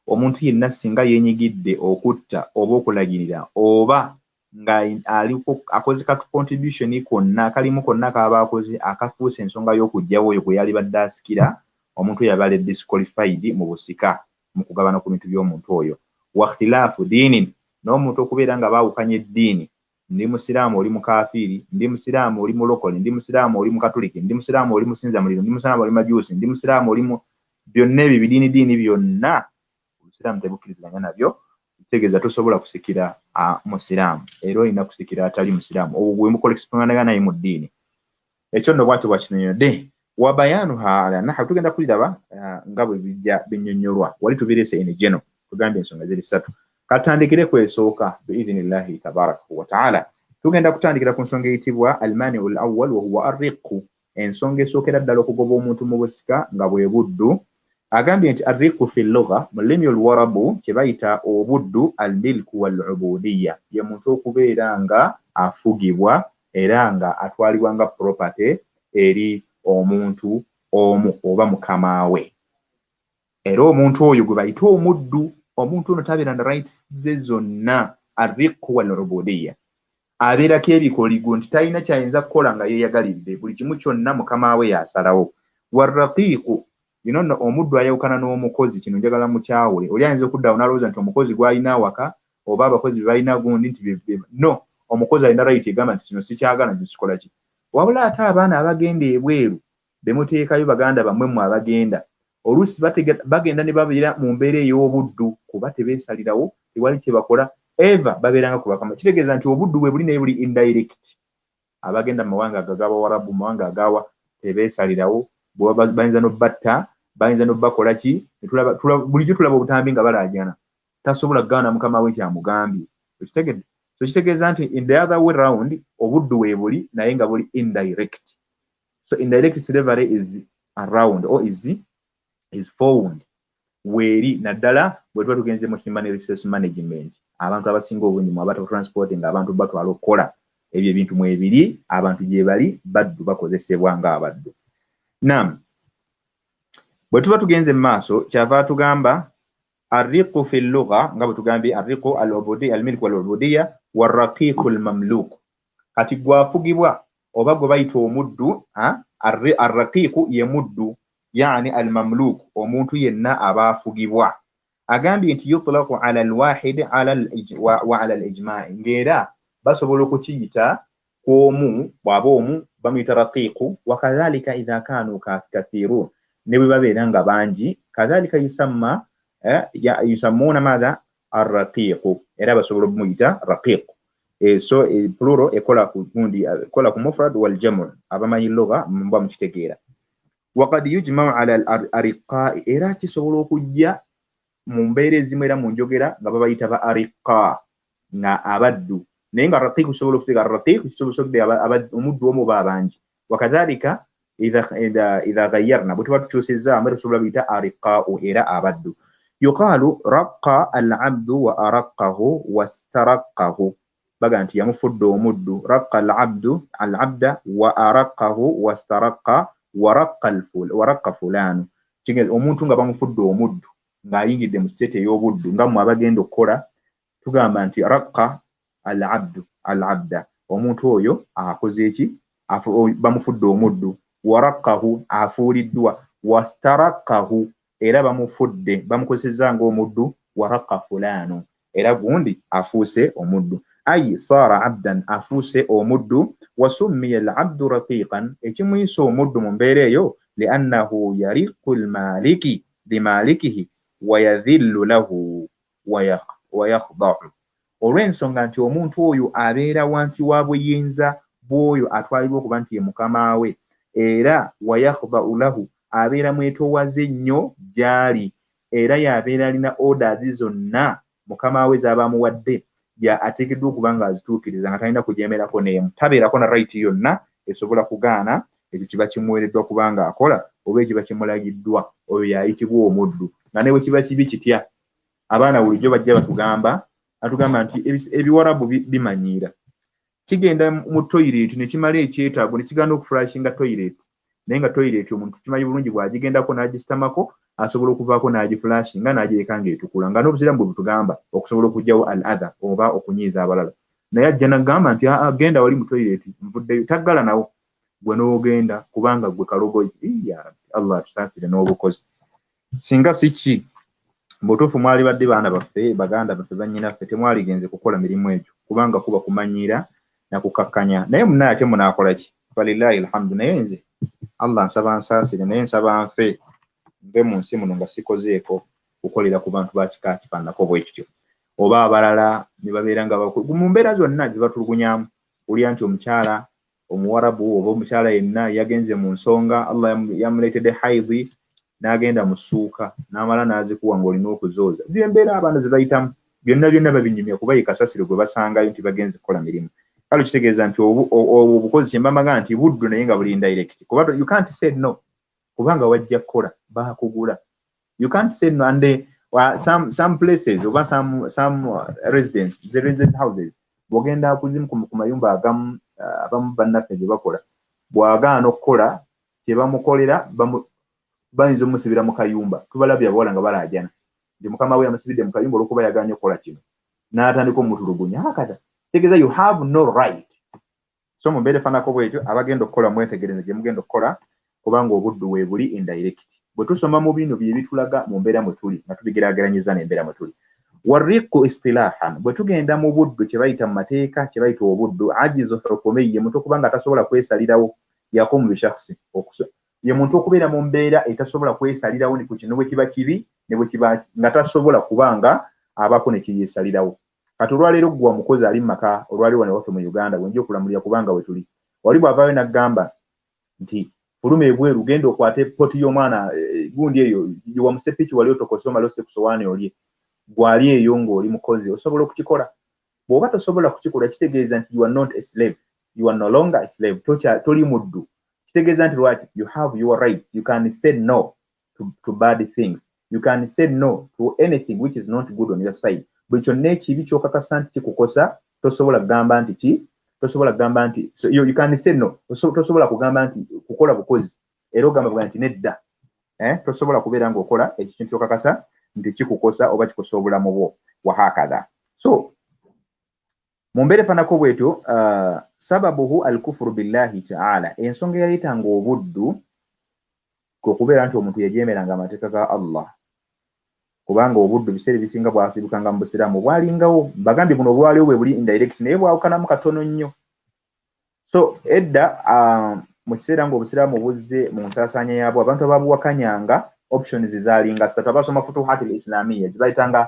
Omuntu yenna singa yeenyigidde okutta oba okulagirira oba nga aliko akoze ka contribution konna kalimu konna kaba akoze akafuusa ensonga y'okujjawo oyo gwe yali badde asikira, omuntu yabale disqualified mu busika mu kugabana ku bintu by'omuntu oyo. Wa ikhtilaafu diinin, n'omuntu okubeera nga baawukanye eddiini, ndi musiraamu oli mukafiiri, ndi musiraamu oli mulokole, ndi musiraamu oli mukatoliki, ndi musiraamu oli musinza muliro, ndi musiraamu oli majuusi, ndi musiraamu oli mu byonna ebyo bidiini byonna obusiraamu tebukkiriziganya nabyo. Kitegeeza tosobola kusikira musiraamu era olina kusikira atali musiraamu, obwo bwe mukolesipangana naye mu ddiini. Ekyo nno bwatyo bwakinyonyodde. Wa bayaanuha ala nahwu, tugenda kuliraba nga bwe bijja binnyonnyolwa. Wali tubireese eno geno, tugambye ensonga ziri 3. Katandikire kwesooka biidhnillahi tabaraka wa taala. Tugenda kutandikira ku nsonga eyitibwa almaniu al-awwal wa huwa arriqu, ensonga esookera ddala okugoba omuntu mu busika nga bwe buddu. Agambye nti arriqu fi lugha, mu lulimi oluwarabu kye bayita obuddu al-milku wal-ubudiyya, ye muntu okubeera nga afugibwa era nga atwalibwa nga property eri omuntu omu oba mukama we. Era omuntu oyo gwe bayita omuddu, omuntu ono tabeera na rights ze zonna. Arriqu wal-ubudiyya, abeerako ebikoligo nti talina kyayinza kukola nga yeeyagalidde, buli kimu kyonna mukama we yasalawo. Warraqiiqu, bino nno omuddu ayawukana n'omukozi. Kino njagala mukyawule. Oli ayinza okuddawo n'alowooza nti omukozi gw'alina awaka oba abakozi be balina gundi nti no, omukozi alina right egamba nti kino sikyagala nkikola ki. Wabula ate abaana abagenda ebweru be muteekayo baganda bammwe mu abagenda, oluusi bagenda ne babeera mu mbeera ey'obuddu kuba tebeesalirawo, tewali kye bakola, eva babeeranga ku bakama. Kitegeeza nti obuddu bwe buli naye buli indirect. Abagenda mu mawanga ag'Abawarabu, mu mawanga agawa tebeesalirawo, bayinza n'obbatta, bayinza n'obbakola ki. Bulijjo tulaba obutambi nga balaajana, tasobola kugaana mukama we kyamugambye. Okitegedde? So kitegeeza nti in the other way round obuddu we buli naye nga buli indirect. So indirect slavery is around or is found weeri naddala bwe tuba tugenze mu human resource management. Abantu abasinga obungi mu abata transport nga abantu batwala okukola ebyo ebintu mu ebiri, abantu gye bali baddu bakozesebwa nga abaddu. Naam, bwe tuba tugenze mu maaso kyava tugamba arriqu fi lugha, nga bwe tugambye arriqu al-ubudiyya al-milku wal-ubudiyya warraqiqu al-mamluku. Kati gwafugibwa oba gwe bayita omuddu, arraqiqu ye muddu, yani al-mamluku omuntu yenna abaafugibwa. Agambye nti yutlaqu ala al-wahid wa ala al-ijma'i, ng'era basobola okukiyita kw'omu, bw'aba omu bamuyita raqiqu, wa kadhalika idha kanu kathirun, ne bwe babeera nga bangi, kadhalika yusammuna madha arraqiqu, era basobola okumuyita raqiqu. So plural ekola ku mufrad wal jamu, abamanyi lugha mba mukitegeera. Waqad yujma'u ala al-ariqa, era kisobola okujja mu mbeera ezimu era mu njogera nga babayita ba ariqa nga abaddu, naye nga raqiqu kisobola okutegeera raqiqu kisobola omuddu omu oba abangi. Wakadhalika idha ghayyarna, bwe tuba tukyusizza amwe tusobola biyita ariqa'u era abaddu. Yuqalu raqqa al-'abdu wa araqqahu wastaraqqahu, baga nti yamufudde omuddu. Raqqa al-'abda wa araqqahu wastaraqqa wa raqqa fulanu. Kigeze omuntu nga bamufudde omuddu ng'ayingidde mu state ey'obuddu, nga mu abagenda okukola tugamba nti raqqa al-'abda, omuntu oyo akoze eki, bamufudde omuddu. Wa raqqahu, afuuliddwa. Wastaraqqahu, era bamufudde bamukozesezza ng'omuddu. Wa raqqa fulanu, era gundi afuuse omuddu. أي صار عبدا أفوسي أو مد وسمي العبد رقيقا إتميسو مد من بيريو لأنه يرق المالك بمالكه ويذل له ويخضع olw'ensonga nti omuntu oyo abeera wansi wa buyinza bw'oyo atwalibwa okuba nti ye mukama we era wayakhda'u lahu abeera mwetoowaze nnyo gy'ali era y'abeera alina orders zonna mukama we z'abamuwadde ateekeddwa okuba nga azituukiriza nga talina kujeemerako n'emu tabeerako na right yonna esobola kugaana ekyo kiba kimuweereddwa kubanga akola oba ekiba kimulagiddwa oyo y'ayitibwa omuddu nga ne bwe kiba kibi kitya abaana bulijjo bajja batugamba nti ebiwarabu bimanyiira kigenda mu toilet ne kimala ekyetaago ne kigenda okuflashinga toilet naye nga toilet omuntu kimanyi bulungi bw'agigendako n'agisitamako asobola okuvaako n'agiflashinga n'agireka ng'etukula nga n'obusiramu bwe butugamba okusobola okugyawo al adha oba okunyiiza abalala naye ajja n'agamba nti genda wali mu toilet nvuddeyo taggala nawo gwe n'ogenda kubanga gwe kalogoyi Allah atusaasire n'obukozi singa si ki mbutuufu mwali badde baana baffe baganda baffe bannyinaffe temwaligenze kukola mirimu egyo kubanga kuba kumanyiira na kukakkanya naye munnaye ate munaakola ki falillahi alhamdu naye nze Allah nsaba nsaasire naye nsaba nfe nve mu nsi muno nga sikozeeko kukolera ku bantu ba kika kifaananako bwe kityo oba abalala ne babeera nga mu mbeera zonna gye batulugunyamu olya nti omukyala omuwarabu oba omukyala yenna yagenze mu nsonga Allah yamuleetedde haidhi n'agenda mu ssuuka n'amala n'azikuwa ng'olina okuzooza embeera abaana ze bayitamu byonna babinyumya kuba ye kasasiro gwe basangayo nti bagenze kukola mirimu kale kitegeeza nti obukozi kyembamaga nti buddu naye nga buli indirect kuba you can't say no kubanga wajja kukola baakugula you can't say no and some places oba some residence houses bw'ogenda kuzimu ku mayumba agamu abamu bannaffe gye bakola bw'agaana okukola kye bamukolera bayinza omusibira mu kayumba tubalabye abawala nga balaajana nti mukama we yamusibidde mu kayumba olw'okuba yaganye okukola kino n'atandika omutulugunya akata tegeeza you have no right so mu mbeera efaanako bwetyo abagenda okukola mwetegereze gye mugenda okukola kubanga obuddu we buli indirect bwe tusoma mu bino bye bitulaga mu mbeera mwe tuli nga tubigeraageranyiza n'embeera mwe tuli warriqu istilahan bwe tugenda mu buddu kye bayita mu mateeka kye bayita obuddu ajizu hukumiyye muntu okubanga atasobola kwesalirawo yakumu bishakhsi ye muntu okubeera mu mbeera etasobola kwesalirawo ni ku kino bwe kiba kibi ne bwe kiba nga tasobola kubanga abako ne kiyesalirawo kati olwaleero gwe omukozi ali mu maka olwaliwo ne waffe mu Uganda bwenja okulamulira kubanga we tuli wali bw'avaayo n'agamba nti fuluma ebweru genda okwate poti y'omwana gundi eyo wamusepiki wali otokose omala ose ku sowaani olye gwali eyo ng'oli mukozi osobola okukikola bw'oba tosobola kukikola kitegeeza nti you are not a slave you are no longer a slave toli muddu kitegeeza nti lwaki you have your rights you can say no to bad things you can say no to anything which is not good on your side buli kyonna ekibi kyokakasa nti kikukosa tosobola kugamba nti ki tosobola kugamba nti you can say no tosobola kugamba nti kukola bukozi era ogamba nti nedda tosobola kubeera ng'okola ekintu kyokakasa nti kikukosa oba kikosa obulamu bwo wahakadha so mu mbeera efaanako bwetyo sababuhu alkufuru billahi ta'ala ensonga yaleetanga obuddu kwe kubeera nti omuntu yajeemeranga amateeka ga Allah kubanga obuddu biseera ebisinga bwasibukanga mu busiraamu bwalingawo bagambye buno obwaliwo bwe buli indirect naye bwawukanamu katono nnyo so edda mu kiseera ng'obusiraamu buzze mu nsaasaanya yaabwo abantu ababuwakanyanga options zaalinga ssatu abasoma futuhat al-islamiyya zibayitanga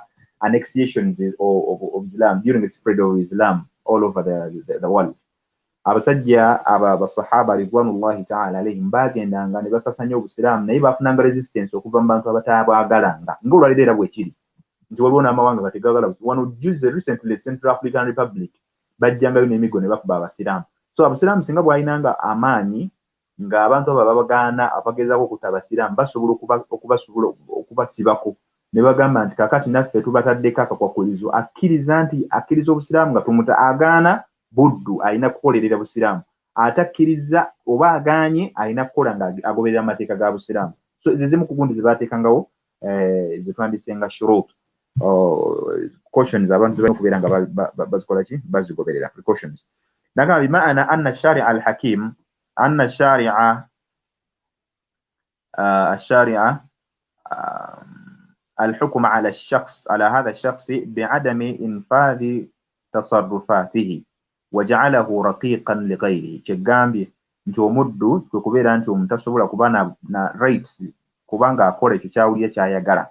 annexiations of Islam during the spread of Islam all over the world abasajja abasahaba ridwanullahi ta'ala alayhim bagendanga ne basasanya obusiraamu naye bafunanga resistance okuva mu bantu abatabwagalanga ng'olwaliro era bwekiri nti waliwo n'amawanga gategagala wano juze recently Central African Republic bajjangayo n'emigo ne bakuba abasiraamu so abasiraamu singa bwayinanga amaanyi ng'abantu abo babagaana abagezaako okutta abasiraamu basobola okubasibako ne bagamba nti kakati naffe tubataddeko akakwakulizo akkiriza obusiraamu nga tumuta agaana buddu alina kukolerera busiraamu atakkiriza oba agaanye alina kukola nga agoberera amateeka ga busiraamu so ezo zimu ku gundi ze baateekangawo ze twandisenga shurut cautions abantu zibalina okubeera nga bazikola ki bazigoberera precautions nagamba bimaana anna sharia alhakim anna sharia الشارع الحكم على الشخص على هذا الشخص بعدم إنفاذ تصرفاته وجعله رقيقا لغيره كيغambye nti omuddu kwe kubeera nti omuntu asobola kuba na rights kubanga akola ekyo kyawulira kyayagala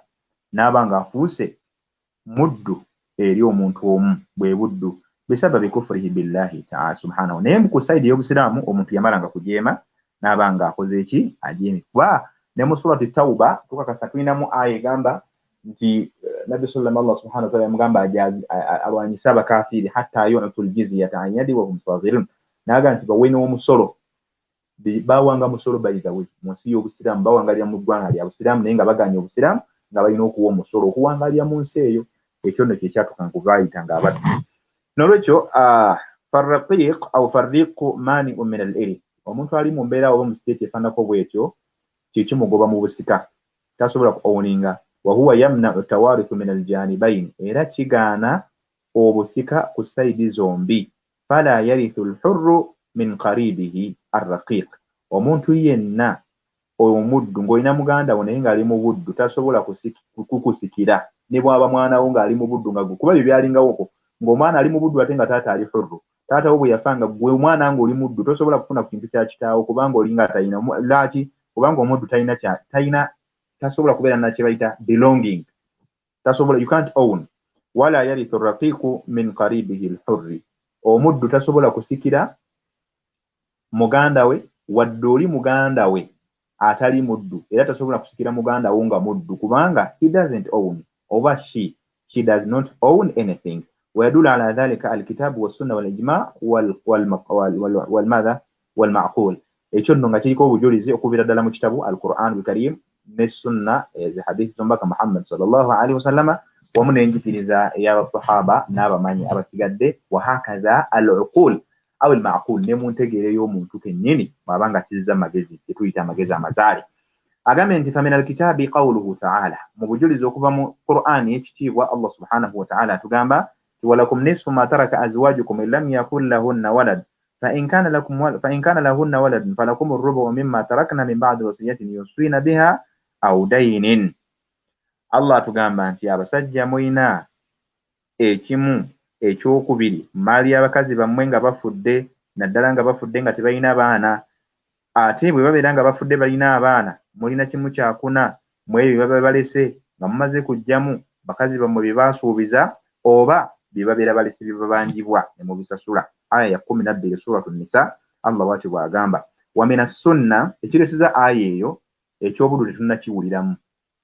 n'aba nga afuuse muddu eri omuntu omu bwe buddu bisababi kufurihi billahi ta'ala subhanahu naye mu kusaidi y'obusiraamu omuntu yamalanga kujeema n'aba nga akoze eki ajeemi kuba ne mu surati tauba tukakasa tulinamu aya egamba nti nabbi Allah subhanahu wa ta'ala yamugamba alwanyisa abakafiiri hatta yu'tul jizyata an yadi wa hum saghirun naga nti bawe n'omusolo bawanga musolo bayigawe mu nsi y'obusiraamu bawangalira mu ggwanga lya busiraamu naye nga baganya obusiraamu nga balina okuwa omusolo okuwangalira mu nsi eyo ekyo nno kyekyatuka nkubayita ng'abaddu nolwekyo farraqiq au farriqu mani'un min al-iri omuntu ali mu mbeera oba mu state efaanako bwetyo kyekimugoba mu busika tasobola ku owninga wa huwa yamna'u tawarithu min al-janibayn era kigaana obusika ku saidi zombi fala yarithu al-hurru min qaribihi ar-raqiq omuntu yenna omuddu ng'olina muganda wo naye ng'ali mu buddu tasobola kukusikira ne bw'aba mwana wo ng'ali mu buddu nga kuba byo byalingawoko ng'omwana ali mu buddu ate nga taata ali hurru taata wo bwe yafa nga gwe omwana ng'oli muddu tosobola kufuna ku kintu kya kitaawo kubanga olinga talina laki kubanga omuddu talina tasobola kubeera na kye bayita belonging tasobola you can't own wala yarithu raqiqu min qaribihi al-hurri omuddu tasobola kusikira muganda we wadde oli muganda we atali muddu era tasobola kusikira muganda wo nga muddu kubanga he doesn't own oba she does not own anything ويدل على ذلك الكتاب والسنة والإجماع والماذا والمعقول ekyo nno nga kiriko obujulizi okuviira ddala mu kitabu al-Qur'an al-Karim ne sunna hadith zombaka Muhammad sallallahu alaihi wasallama wamu n'enjigiriza ey'abasahaba n'abamanyi abasigadde wa hakaza al-uqul aw al-ma'qul ne mu ntegeero y'omuntu kennyini bw'aba nga kizza amagezi tuyita amagezi amazaali agambye nti famina al-kitabi qawluhu ta'ala mu bujulizi okuva mu Qur'an ekitiibwa Allah subhanahu wa ta'ala atugamba ولكم نصف ما ترك أزواجكم إن لم يكن لهن ولد فإن كان لهن ولد فلكم الربع مما تركنا من بعد وصية يوصين بها أو دين الله تugamba nti abasajja mulina ekimu ekyokubiri mali abakazi bammwe nga bafudde naddala nga bafudde nga tebalina baana ate bwe babeera nga bafudde balina abaana mulina kimu kyakuna mu ebyo baba balese nga mumaze kujjamu bakazi bammwe bye baasuubiza oba bye babeera balese bye babanjibwa ne mu bisasula aya ya 12 suratu nisa Allah bw'ati bw'agamba wa mina sunna ekiresiza aya eyo ekyobuddu tetunnakiwuliramu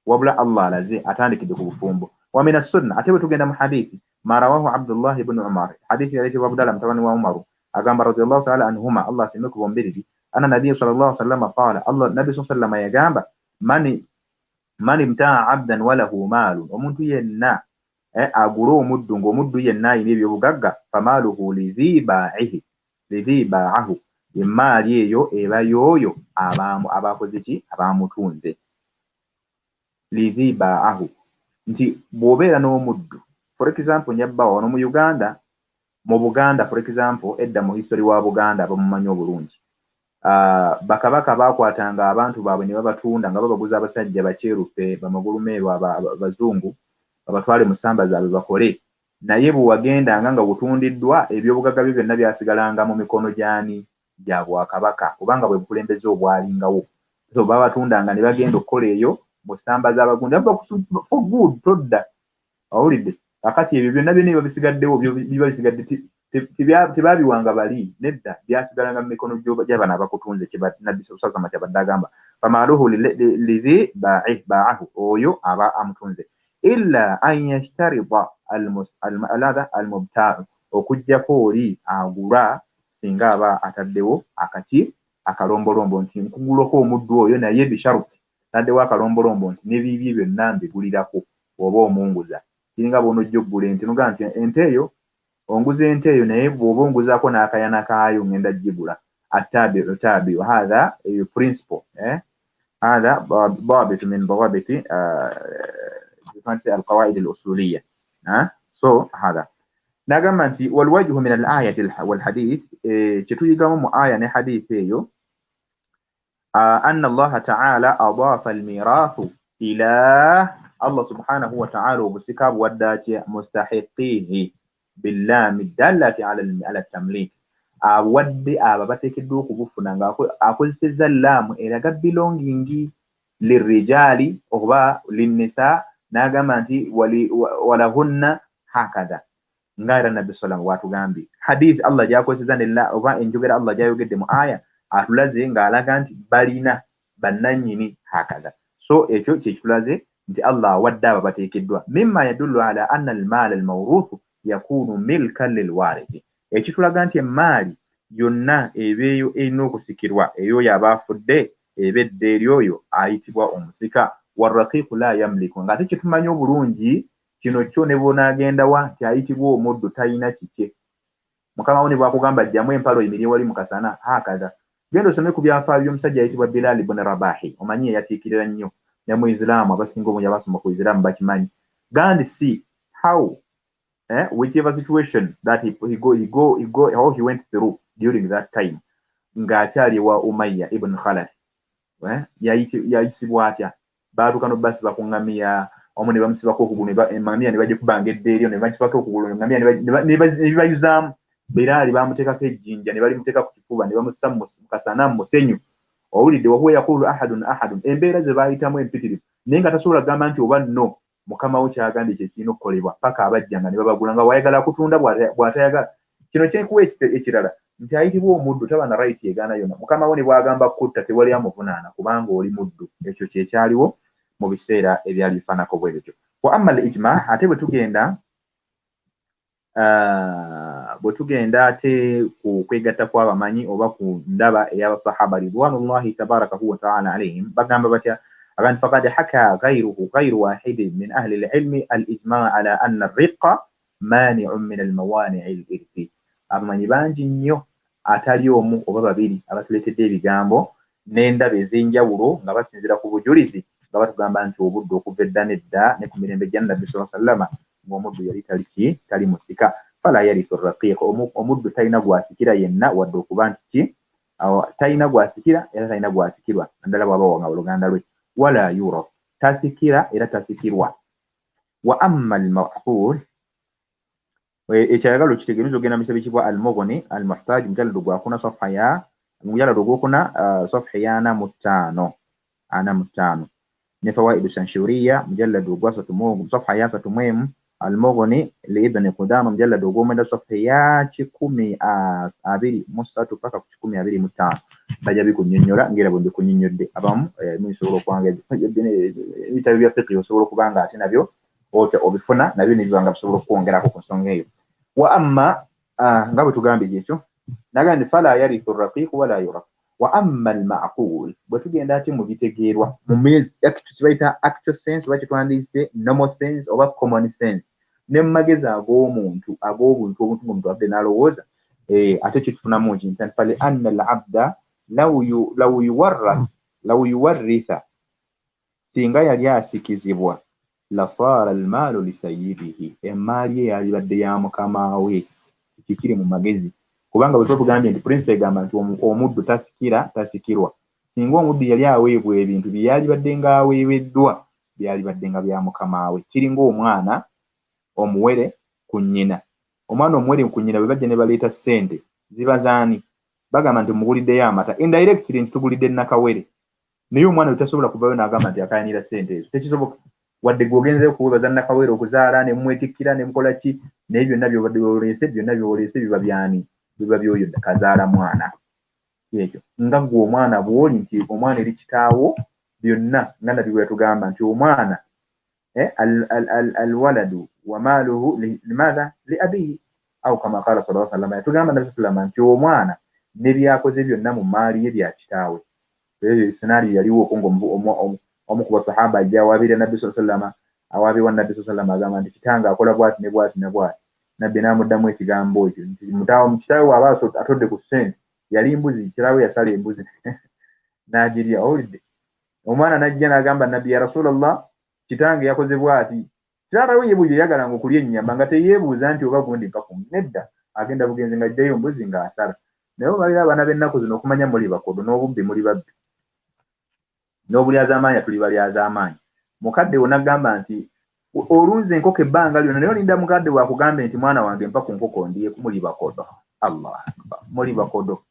wabula Allah alaze atandikidde ku bufumbo wa mina sunna ate bwe tugenda mu hadithi ma rawahu Abdullah ibn Umar hadithi yaleetebwa Abdullah mutabani wa Umar agamba radiyallahu ta'ala anhuma Allah asiime ku bombiriri anna nabiyyu sallallahu alaihi wasallam qala Allah nabiyyu sallallahu alaihi wasallam yagamba man imta'a 'abdan wa lahu malun omuntu yenna agula omuddu ng'omuddu yenna ayina ebyobugagga famaluhu lidhibaahu emaali eyo eba y'oyo abakoze ki abamutunze lidhibaahu nti bw'obeera n'omuddu for example nyabbawa wano mu Buganda for example edda mu history wa Buganda bamumanyi obulungi bakabaka bakwatanga abantu baabwe ne babatunda nga babaguza abasajja bakyerufe bamagulumeerwa abazungu abatwale musamba zaabwe bakole naye bwe wagendanga nga butundiddwa ebyobugagga byo byonna byasigalanga mu mikono gya Bwakabaka kubanga bwe bukulembeze obwalingawo so babatundanga ne bagenda okukola eyo mu ssamba z'abagundi for good todda awulidde kakati ebyo byonna byonna bisigaddewo biba bisigadde tebabiwanga bali nedda byasigalanga mu mikono gy'abana abakutunze Nabbi sallallahu alaihi wasallam agamba famaluhu lidhi ba'ahu oyo aba amutunze illa an yashtarida al-mubta' okujjako oli agula singa aba ataddewo akalombolombo nti nkugulako omuddu oyo naye bisharuti taddewo akalombolombo nti n'ebibi byonna mbigulirako oba omunguza kiringa bw'onojja okugula ente noga nti ente eyo onguza ente eyo naye bw'oba onguzaako n'akayana kaayo ngenda gigula attabi hadha principle hadha ضابط من ضوابط القواعد الأصولية so هذا نعم أنت والوجه من الآية والحديث تتوجه آية حديث أن الله تعالى أضاف الميراث إلى الله سبحانه وتعالى بسكاب ودات مستحقيه باللام الدالة على التمليك awadde abo bateekeddwa okubufuna ng'akozesezza laamu eraga belonging lirrijali oba linnisa n'agamba nti walahunna hakaza ng'era nabbi sallam bw'atugambye hadith Allah gy'akozesezza oba enjogera Allah gy'ayogedde mu aya atulaze ng'alaga nti balina bannannyini hakaza so ekyo kyekitulaze nti Allah awadde abo bateekeddwa mimma yadullu ala anna almaala almawruuthu yakunu milkan lilwarithi ekitulaga nti emaali yonna ebeeyo erina okusikirwa eyo yaba afudde ebedde eri oyo ayitibwa omusika warraqiiqu la yamliku ng'ate kitumanyi obulungi kino kyo ne bw'onaagenda wa nti ayitibwa omuddu talina kike mukama wo ne bw'akugamba jjamu empalo emirye wali mu kasana hakaza genda osome ku byafaayo by'omusajja ayitibwa Bilal ibn Rabahi omanyi eyatiikirira nnyo ne mu Isiraamu abasinga obungi abasoma ku Isiraamu bakimanyi gandi see how whichever situation that he went through during that time ng'akyali wa Umayya ibn Khalaf yayisibwa atya baatuuka n'obbasiba ku ŋŋamiya omu ne bamusibako okugulu eŋŋamiya ne bagikubanga eddeeryo ne bagikubako okugulu eŋŋamiya ne bibayuzaamu Bilaali baamuteekako ejjinja ne balimuteeka ku kifuba ne bamussa mu kasana mu musenyu owulidde wahuwa yaqulu ahadun embeera ze baayitamu empitirivu naye nga tasobola kugamba nti oba nno mukama wo kyagambye kye kirina okukolebwa paka abajjanga ne babagula nga wayagala kutunda bw'atayagala kino kyekuwa ekirala nti ayitibwa omuddu taba na right yegaana yonna mukama wo ne bw'agamba kutta tewali amuvunaana kubanga oli muddu ekyo kyekyaliwo mu biseera ebyali bifaanako bwe bityo wa amma al-ijma ate bwe tugenda ate ku kwegatta kw'abamanyi oba ku ndaba ey'abasahaba ridwanullahi tabarakahu wa ta'ala alayhim bagamba batya agandi faqad haka ghayru wahidin min ahli al-ilmi al-ijma' ala anna ar-riqqa mani'un min al-mawani' al-irthi abamanyi bangi nnyo atali omu oba babiri abatuleetedde ebigambo n'endaba ez'enjawulo nga basinzira ku bujulizi nga batugamba nti obudde okuva edda n'edda ne ku mirembe gya Nabbi sallallahu alayhi wa sallama ng'omuddu yali tali musika fala yarithu ar-raqiq omuddu talina gwasikira yenna wadde okuba nti ki talina gwasikira era talina gwasikirwa naddala bw'aba wanga oluganda lwe wala yura tasikira era tasikirwa wa amma al-ma'qul ekyayagala okitegeeza ogenda mu kitabo ekibwa al-Mughni al-Muhtaj mujalladu gwakuna mujalladu gwokuna safha ya 45 ne fawaidu sanshuriya mujalladu gwa safha ya 31 al-Mughni li-Ibn Qudama mujalladu ogw'omwenda safha ya 123 paka ku 125 bajja bikunnyonnyola ng'era bwe bikunnyonnyodde abamu musobola okwanga ebitabo bya fiqh osobola okubanga ate nabyo obifuna nabyo nibibanga bisobola okwongerako ku nsonga eyo wa amma nga bwe tugambye ekyo nagandi fala yarithu ar-raqiq wala yuraq wa amma al-ma'qul bwe tugenda ate mu bitegeerwa mu meezi kibayita actual sense oba kitwandiise normal sense oba common sense ne mu magezi ag'obuntu omuntu abadde n'alowooza ate kitufunamu ki nti fali anna al-abda law yuwarritha singa yali asikizibwa lasaara almaalu lisayidihi emaali ye yalibadde ya mukama we kikiri mu magezi kubanga bwe tugambye nti principle egamba nti omuddu tasikirwa singa omuddu yali aweebwa ebintu bye yalibadde nga aweebeddwa byalibadde nga bya mukama we kiri ng'omwana omuwere ku nnyina omwana omuwere ku nnyina bwe bajja ne baleeta ssente ziba zaani bagamba nti muguliddeyo amata indirectly nti tugulidde nakawere naye omwana tasobola kuvayo n'agamba nti akayanira ssente ezo tekisoboka wadde gwogenzeyo kuwebaza nakawere okuzaala ne mumwetikkira ne mukola ki naye byonna by'oleese biba byani biba by'oyo kazaala mwana ekyo nga gwe omwana bw'oli nti omwana eri kitaawo byonna nga nabbi bwe yatugamba nti omwana alwaladu wa maaluhu limadha li abihi au kama qala sallallahu alayhi wa sallam yatugamba nabbi sallallahu nti omwana ne byakoze byonna mu maali ye bya kitaawe scenario yaliwo omu ku basahaba ajja awaabira nabbi sallallahu alayhi wa sallam awaabirwa nabbi sallallahu alayhi wa sallam agamba nti kitange akola bw'ati ne bw'ati ne bw'ati nabbi n'amuddamu ekigambo ekyo nti kitaawe bw'aba atodde ku ssente yali mbuzi kiraawe yasala embuzi n'agirya owulidde omwana n'ajja n'agamba nabbi ya rasulallah kitange yakoze bw'ati kitaawe ye buli yayagalanga okulya ennyama nga teyeebuuza nti oba gundi mpakumu nedda agenda bugenzi ng'ajjayo mbuzi ng'asala naye obalira abaana b'ennaku zino okumanya muli bakodo n'obubbi muli babbi n'obulyazaamaanya tuli balyazaamaanya mukadde we n'agamba nti olunze enkoko ebbanga lyonna naye olinda mukadde bwakugambe nti mwana wange mpa ku nkoko ndiye muli bakodo. Allah akbar, muli bakodo.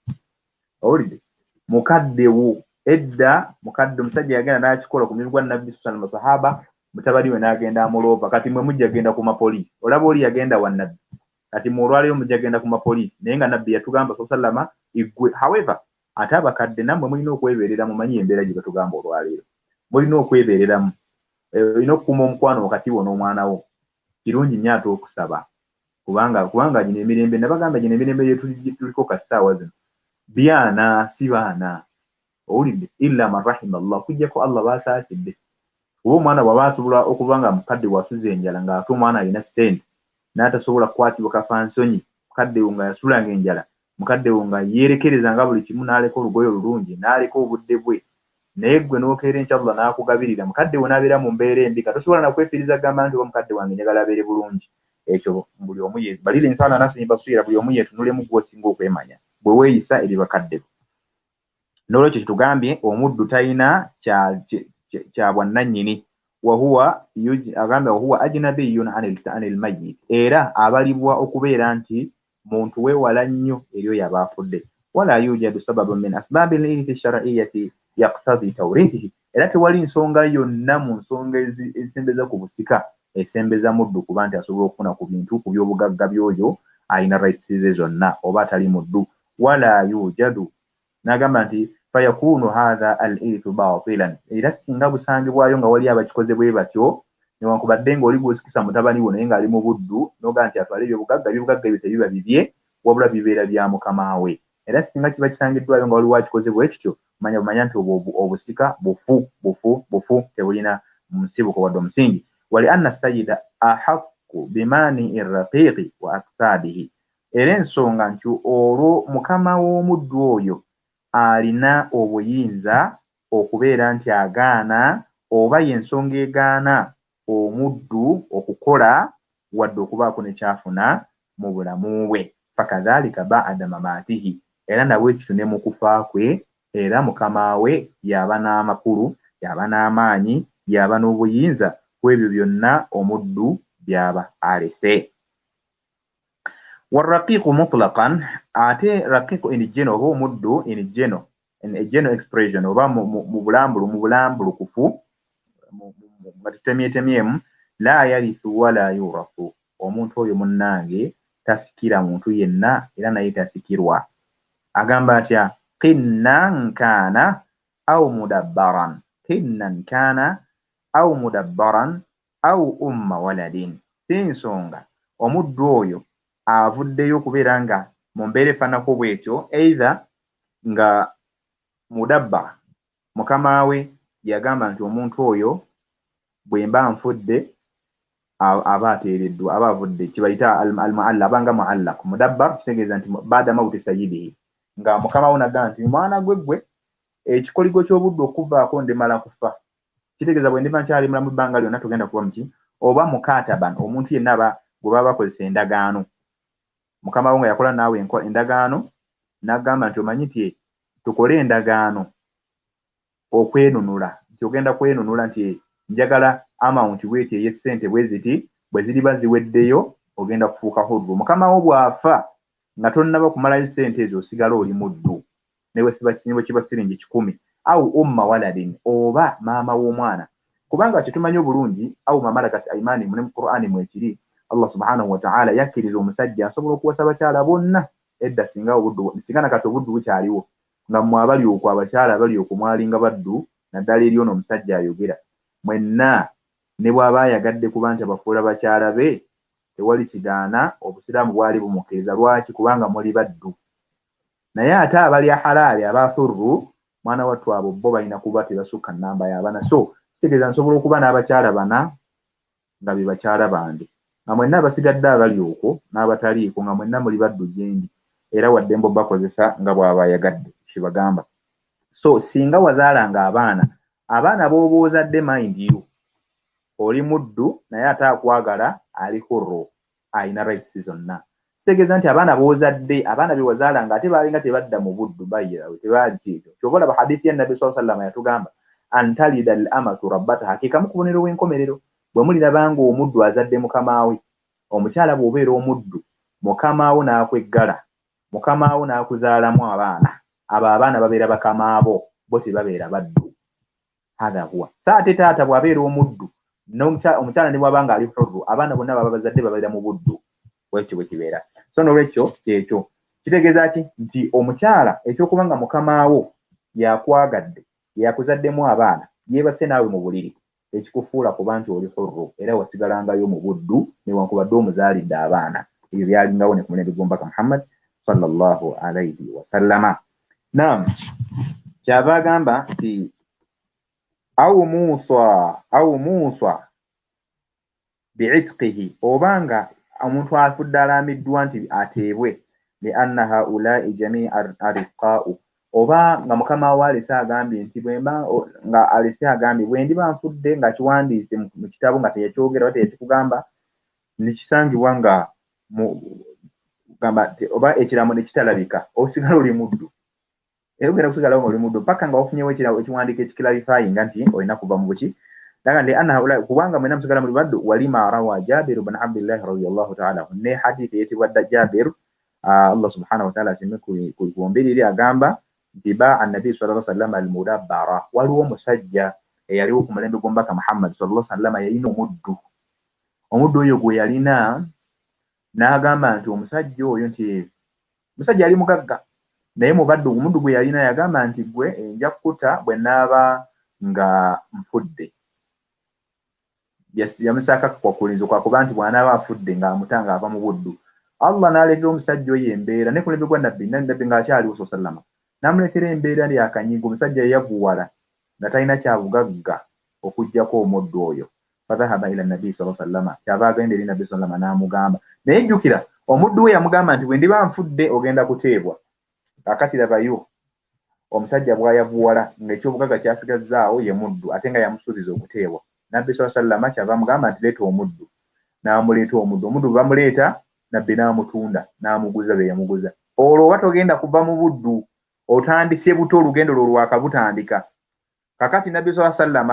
Owulidde mukadde wo edda mukadde omusajja yagenda n'akikola ku mulimu gwa Nabbi sallallahu alaihi wasallam sahaba mutabani we n'agenda amuloopa kati mwe mujja genda ku mapoliisi olaba oli yagenda wa Nabbi kati mu olwaleero mujja genda ku mapoliisi naye nga Nabbi yatugamba sallama igwe. However ate abakadde nammwe mulina okwebeerera mumanyi embeera gye batugamba olwaleero mulina okwebeereramu olina okukuuma omukwano wakati wo n'omwana wo kirungi nnyo ate okusaba kubanga gino emirembe nabagamba gino emirembe tuliko kasaawa zino byana si baana owulidde illa man rahima Allah kujjako Allah baasaasidde oba omwana bw'aba asobola okuba nga mukadde wasuza enjala ng'ate omwana alina ssente n'atasobola kukwatibwa kafansonyi mukadde wo nga yasulanga enjala mukadde wo nga yeerekereza nga buli kimu n'aleka olugoye olulungi n'aleka obudde bwe naye gwe n'okeera enkya Allah n'akugabirira mukadde wo n'abeera mu mbeera embi tosobola nakwefiriza gamba nti oba mukadde wange njagala abeere bulungi ekyo buli omu balira ensala nafsi basiira buli omu yeetunulemu gw'osinga okwemanya bwe weeyisa eri bakadde bo. N'olwekyo kitugambye omuddu talina kya bwannannyini wahuwa ajnabiyyun anil mayyit era abalibwa okubeera nti muntu weewala nnyo eri oyo aba afudde wala yujadu sababun min asbabi al-irthi ash-shar'iyyati yaqtadi tawrithihi era tewali nsonga yonna mu nsonga ezisembeza ku busika esembeza muddu kuba nti asobola okufuna ku bintu ku by'obugagga by'oyo alina rights ze zonna oba atali muddu wala yujadu n'agamba nti fayakunu hadha al-irthu batilan era singa busangibwayo nga wali abakikoze bwe batyo newankubadde ng'oli gw'osikisa mutabani wo naye ng'ali mu buddu n'ogaa nti atwale ebyobugagga ebyo tebiba bibye wabula bibeera bya mukama we era singa kiba kisangiddwayo nga waliwo akikoze bwe kityo manya nti obusika bufu tebulina musibuko wadde omusingi wali anna sayida ahaqqu bimani irraqiqi wa aksabihi era ensonga nti olwo mukama w'omuddu oyo alina obuyinza okubeera nti agaana oba y'ensonga egaana omuddu okukola wadde okubaako ne kyafuna mu bulamu bwe fakadhalika ba'da mamatihi era nabwe ekyo ne mu kufa kwe era mukama we yaba n'amakulu yaba n'amaanyi yaba n'obuyinza ku ebyo byonna omuddu byaba alese. Warraqiqu mutlaqan ate raqiqu in general oba omuddu in general expression oba mu bulambulukufu nga tutemyetemyemu la yarithu wala yurathu omuntu oyo munnange tasikira muntu yenna era naye tasikirwa agamba atya qinnan kana aw mudabbaran aw umma waladin si nsonga omuddu oyo avuddeyo okubeera nga mu mbeera efaanako bw'etyo either nga mudabba mukama we yagamba nti omuntu oyo bwe mba nfudde aba ateereddwa aba avudde kibayita al-mu'alla abanga mu'allaq mudabba kitegeeza nti baada mawuti sayyidihi nga mukama we nagamba nti mwana gwe ekikoligo ky'obudde okuvaako ndimala kufa kitegeeza bwe ndiba nkyali mulamu ebbanga lyonna tugenda kuba muki oba mukataban omuntu yenna gwe baba bakozesa endagaano mukama we nga yakola naawe endagaano n'agamba nti omanyi nti tukole endagaano okwenunula nti ogenda kwenunula nti njagala amount bweti ey'essente bwe ziti bwe ziriba ziweddeyo ogenda kufuuka hurru mukama wo bw'afa nga tonnaba kumalayo ssente ezo osigala oli muddu newe kiba siringi 10 au umma waladin oba maama w'omwana kubanga kitumanyi obulungi au mamalakat aymani mu Qur'ani mwekiri Allah subhanahu wa ta'ala yakkiriza omusajja asobola okuwasa abakyala bonna edda singa nakati obuddu bukyaliwo nga mmwe abali okwo abakyala abali okwo mwalinga baddu naddala eri ono omusajja ayogera mwenna ne bw'aba ayagadde kuba nti abafuula bakyala be tewali kigaana obusiraamu bwali bumukkiriza lwaki kubanga muli baddu naye ate abali halaali abafurru mwana wattu abo bo balina kuba tebasukka nnamba y'abana so kitegeeza nsobola okuba n'abakyala bana nga be bakyala bange nga mwenna abasigadde abali okwo n'abataliiko nga mwenna muli baddu gyendi era wadde mbo bakozesa nga bw'aba ayagadde kibagamba so singa wazaalanga abaana b'oba ozadde mind you oli muddu naye ate akwagala ali hurru alina rights zonna kitegeeza nti abaana b'ozadde abaana be wazaalanga ate baalinga tebadda mu buddu bayirawe tebaali kyejo kyova olaba hadithi ya Nabbi sallallahu alaihi wasallam yatugamba antalida al-amatu rabbataha ke kamu ku bubonero bw'enkomerero bwe mulirabanga omuddu azadde mukamaawe omukyala bw'obeera omuddu mukamaawo n'akweggala mukamaawo n'akuzaalamu abaana abo abaana babeera bakamaabo bo tebabeera baddu hatha huwa saate taata bw'abeera omuddu omukyala ne bw'abanga ali hurru abaana bonna baba bazadde babeera mu buddu bwekyo bwe kibeera so n'olwekyo kyekyo kitegeeza ki nti omukyala ekyokubanga mukamaawo yakwagadde yakuzaddemu abaana yeebase naawe mu buliri ekikufuula kuba nti oli hurru era wasigalangayo mu buddu newankubadde omuzaalidde abaana ebyo byalingawo ne ku mulembe gw'omubaka Muhammad sallallahu alayhi wasallama naam kyava agamba nti au musa bi'itqihi obanga omuntu afudde alamiddwa nti ateebwe li anna haulai jami'a ariqa'u oba nga mukama we alese agambye nti bwemba nga alese agambye bwe ndiba nfudde nga kiwandiise mu kitabo nga teyakyogera oba teyakikugamba nekisangibwa nga gamba oba ekiraamo ne kitalabika osigala oli muddu era ogenda kusigalawo nga oli muddu paka nga ofunyewo ekiwandiiko ekikilarifayinga nti olina kuva mu buki daga ndi anna haulai kubanga mwena musigala muli baddu walima rawa Jabir ibn Abdullah radiyallahu ta'ala ne hadith eyitibwa Jabir Allah subhanahu wa ta'ala asime ku bombiriri agamba nti ba annabi sallallahu alaihi wasallam al-mudabbara waliwo omusajja eyaliwo ku mulembe gw'omubaka Muhammad sallallahu alaihi wasallam yalina omuddu oyo gwe yalina n'agamba nti omusajja oyo nti musajja yali mugagga naye mubaddu omuddu gwe yalina yagamba nti gwe nja kukuta bwe naaba nga nfudde yamusaka kwa kulinzo kwa kuba nti bw'anaaba afudde ng'amutanga ava mu buddu Allah n'aleetera omusajja oyo embeera ne ku mulembe gwa nabbi ng'akyaliwo sallallahu alaihi wasallam n'amuleetera embeera lyakanyigo omusajja yavuwala nga talina kyabugagga okuggyako omuddu oyo fadhahaba ila nabbi sallallahu alaihi wasallam kyava agenda eri nabbi sallallahu alaihi wasallam n'amugamba naye jjukira omuddu we yamugamba nti bwe ndiba nfudde ogenda kuteebwa kakati labayo omusajja bw'ayavuwala ng'ekyobugagga kyasigazzaawo ye muddu ate nga yamusuubiza okuteebwa nabbi sallallahu alaihi wasallam kyava amugamba nti leeta omuddu n'amuleeta omuddu bwe bamuleeta nabbi n'amutunda n'amuguza be yamuguza olwo oba togenda kuva mu buddu otandise buto olugendo lwo lwakabutandika kakati nabbi sallallahu alaihi wasallam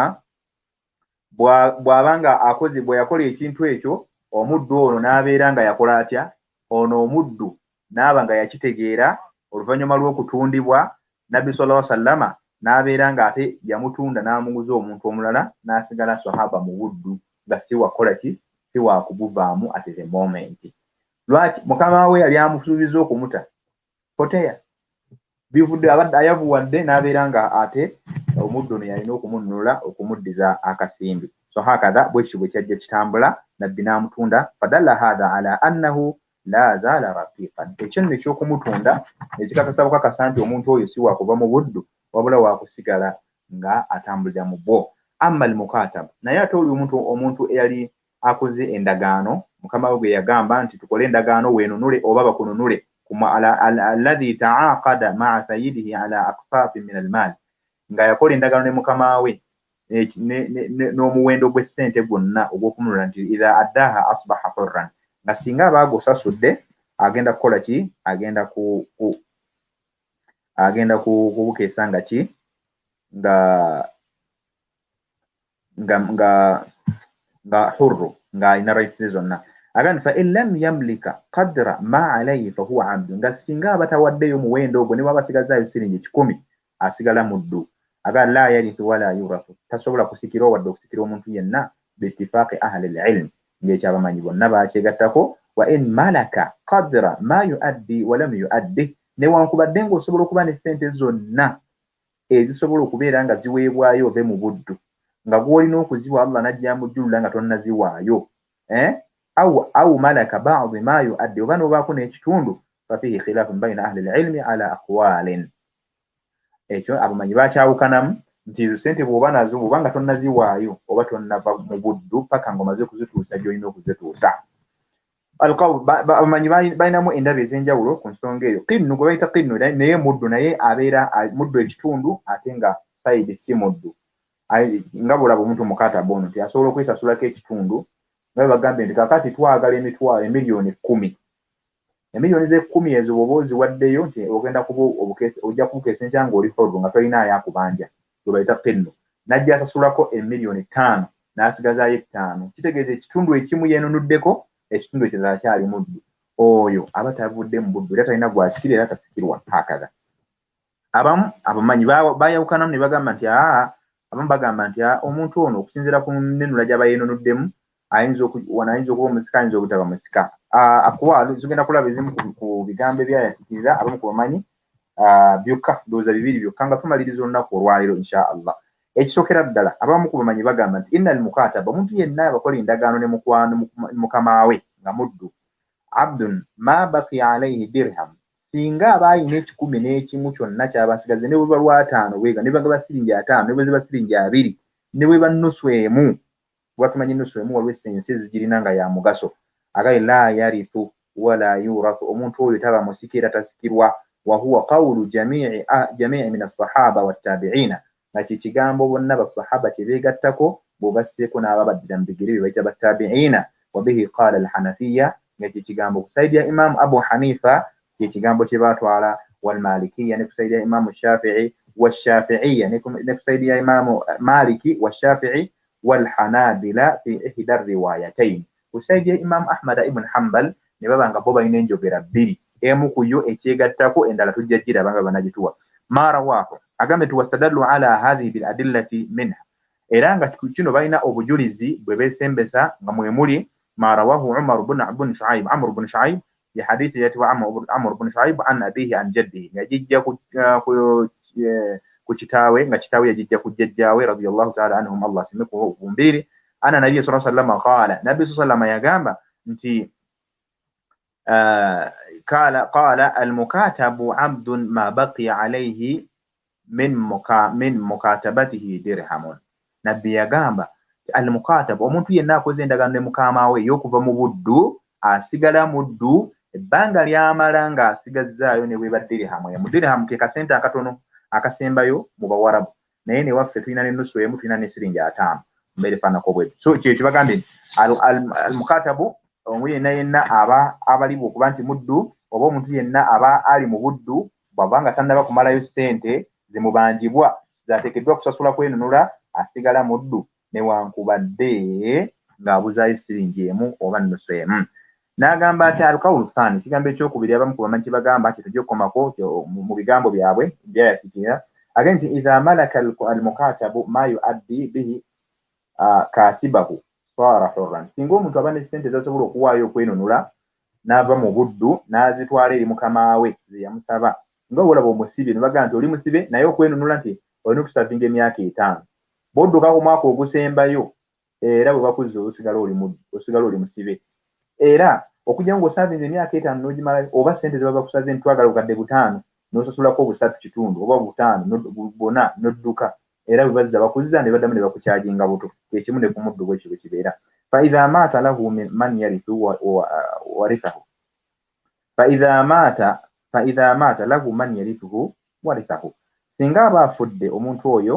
bw'abanga bwe yakola ekintu ekyo omuddu ono n'abeera nga yakola atya ono omuddu n'aba nga yakitegeera oluvannyuma lw'okutundibwa nabbi sallallahu alaihi wasallam n'abeera nga ate yamutunda n'amuguza omuntu omulala n'asigala sahaba mu buddu nga si wakola ki si wakubuvaamu at the moment lwaki mukama we yali amusuubiza okumuta poteya bivudde abadde ayavuwadde n'abeera nga ate omuddu ono yalina okumununula okumuddiza akasimbi so hakadha bwekityo bwe kyajja kitambula nabbi n'amutunda fadalla hadha ala annahu la zaala rafiqan ekyo nno ekyokumutunda ekikakasa bukakasa nti omuntu oyo si wakuva mu buddu wabula wakusigala nga atambulira mu bwo amma al-mukatab naye ate oli omuntu eyali akoze endagaano mukama we yagamba nti tukole endagaano weenunule oba bakununule alladhi ta'aqada ma'a sayyidihi ala aqsafin min al-mal nga yakola endagaano ne mukama we n'omuwendo gw'essente gwonna ogw'okumunula nti idha addaha asbaha hurran nga singa abaagosasudde agenda kukola ki agenda kubukeesa nga ki nga hurru nga alina rights zonna agandi fa in lam yamlika qadra ma alayhi fa huwa abdu nga singa abatawaddeyo muwendo ogwo ne wabasigazzaayo siringi 10 asigala muddu aga la yarithu wala yurathu tasobola kusikira wadde okusikira omuntu yenna biittifaaqi ahli al-ilm ng'ekyabamanyi bonna bakyegattako wa in malaka qadra ma yuaddi wa lam yuaddi newankubadde ng'osobola okuba n'essente zonna ezisobola okubeera nga ziweebwayo ove mu buddu nga gw'olina okuziwa Allah najja mujjulula nga tonnaziwaayo au malaka ba'd ma yuaddi oba n'obaako n'ekitundu fa fihi khilaafun bayna ahli al-ilmi ala aqwalin ekyo abamanyi bakyawukanamu nti ssente bw'oba nazo bw'oba nga tonnaziwaayo oba tonnava mu buddu paka ng'omaze okuzituusa gy'olina okuzituusa abamanyi balinamu endaba ez'enjawulo ku nsonga eyo qinnu gwe bayita qinnu naye muddu naye abeera muddu ekitundu ate nga sayidi si muddu nga bw'olaba omuntu mukataba ono nti asobola okwesasulako ekitundu nga bwe bagambye nti kakati twagala emiliyoni 10 emiliyoni ze-10 ezo bw'oba oziwaddeyo nti ogenda kuba ojja kubukeesa enkya ng'oli hurru nga tolinaayo akubanja gwe bayita qinnu najja asasulako emiliyoni 5 n'asigazayo ettaano kitegeeza ekitundu ekimu yeenunuddeko ekitundu ekirala kyali muddu oyo aba tavudde mu buddu era talina gwasikira era tasikirwa hakaza abamu abamanyi bayawukanamu ne bagamba nti abamu bagamba nti omuntu ono okusinziira ku nnenula gy'aba yeenunuddemu ayinza okuba omusika ayinza obutaba musika akuwalo zigenda kulaba ezimu ku bigambo ebyayasikiriza abamu ku bamanyi byokka ndowooza bibiri byokka nga tumaliriza olunaku olwaleero insha allah ekisookera ddala abamu ku bamanyi bagamba nti inna almukataba omuntu yenna abakola endagaano ne mukwano mukamaawe nga muddu abdun ma baqiya alayhi dirham singa aba ayina 11 kyonna kyabasigaze ne bwe balwa 5 bwega ne bagaba siringi 5 ne bwe ziba siringi 2 ne bwe bannusu emu bwatumanyi nusu emu waliwo essensi ezigirina nga ya mugaso agaye la yarithu wala yurathu omuntu oyo taba musikira tasikirwa wa huwa qawlu jamii min as-sahaba wat-tabi'ina naki kigambo bonna basahaba kyebegattako bobasseeko n'ababaddira mu bigere bye bayita battabi'ina wa bihi qala al-hanafiyya naki kigambo kusaidia imam abu hanifa ye kigambo kye batwala wal malikiyya ne kusaidia imam shafi'i wa shafi'iyya ne kusaidia imam maliki wa shafi'i wal hanabila fi ihda riwayatayn kusaidia imam ahmad ibn hanbal ne babanga bo balina enjogera bbiri emu ku yo ekyegattako endala tujja gira banga banagituwa mara wako agambe tuwastadallu ala hadhihi bil adillati minha era nga kino balina obujulizi bwe besembesa nga mwemuli mara wahu umar ibn shu'aib amr ibn shu'aib ya hadithi yati wa amr ibn shu'aib an abihi an jaddihi yajija ku kitawe nga kitawe yajija ku jjajjawe radiyallahu ta'ala anhum allah simiku mbiri ana nabiy sallallahu alayhi wasallam qala nabiy sallallahu alayhi wasallam yagamba nti قال المكاتب عبد ما بقي عليه من مكاتبته درهم نبي yagamba المكاتب omuntu yenna akoze endagaano ne mukama we yokuva mu buddu asigala muddu ebbanga lyamala nga asigazaayo ne bweba dirham ya dirham ke kasente akatono akasembayo mu bawarabu naye ne waffe tulina n'ennusu emu tulina ne siringi 5 mbere fanako bwe so kye kibagambe al-mukatabu omuntu yenna aba abalibwa okuba nti muddu oba omuntu yenna aba ali mu buddu bw'abanga tannaba kumalayo ssente zimubanjibwa zateekeddwa kusasula kwenunula asigala muddu newankubadde ng'abuzaayo siringi emu oba nnusu emu n'agamba ati alqawlu thani kigambo ekyokubiri abamu ku bamanyi bagamba nti tujja okukomako mu bigambo byabwe byayasikira agamba nti idha malaka almukatabu ma yuaddi bihi katibahu swara hurran singa omuntu aba ne ssente zasobola okuwaayo okwenunula n'ava mu buddu n'azitwala eri mukama we ze yamusaba nga olaba omusibe ne bagamba nti oli musibe naye okwenunula nti olina okusavinga emyaka 5 bw'odduka ku mwaka ogusembayo era bwe bakuzza osigala oli musibe era okujja ng'osavinga emyaka 5 n'ogimalayo oba ssente ze baba kusaze ntwagala okadde 5 n'osasulako 3.5 oba 5 bonna n'odduka era bwe bazza bakuzza ne baddamu ne bakukyajinga buto ekimu ne ku muddu bwekyo bwe kibeera فإذا مات له من يرثه ورثه فإذا مات له من يرثه ورثه singa aba afudde omuntu oyo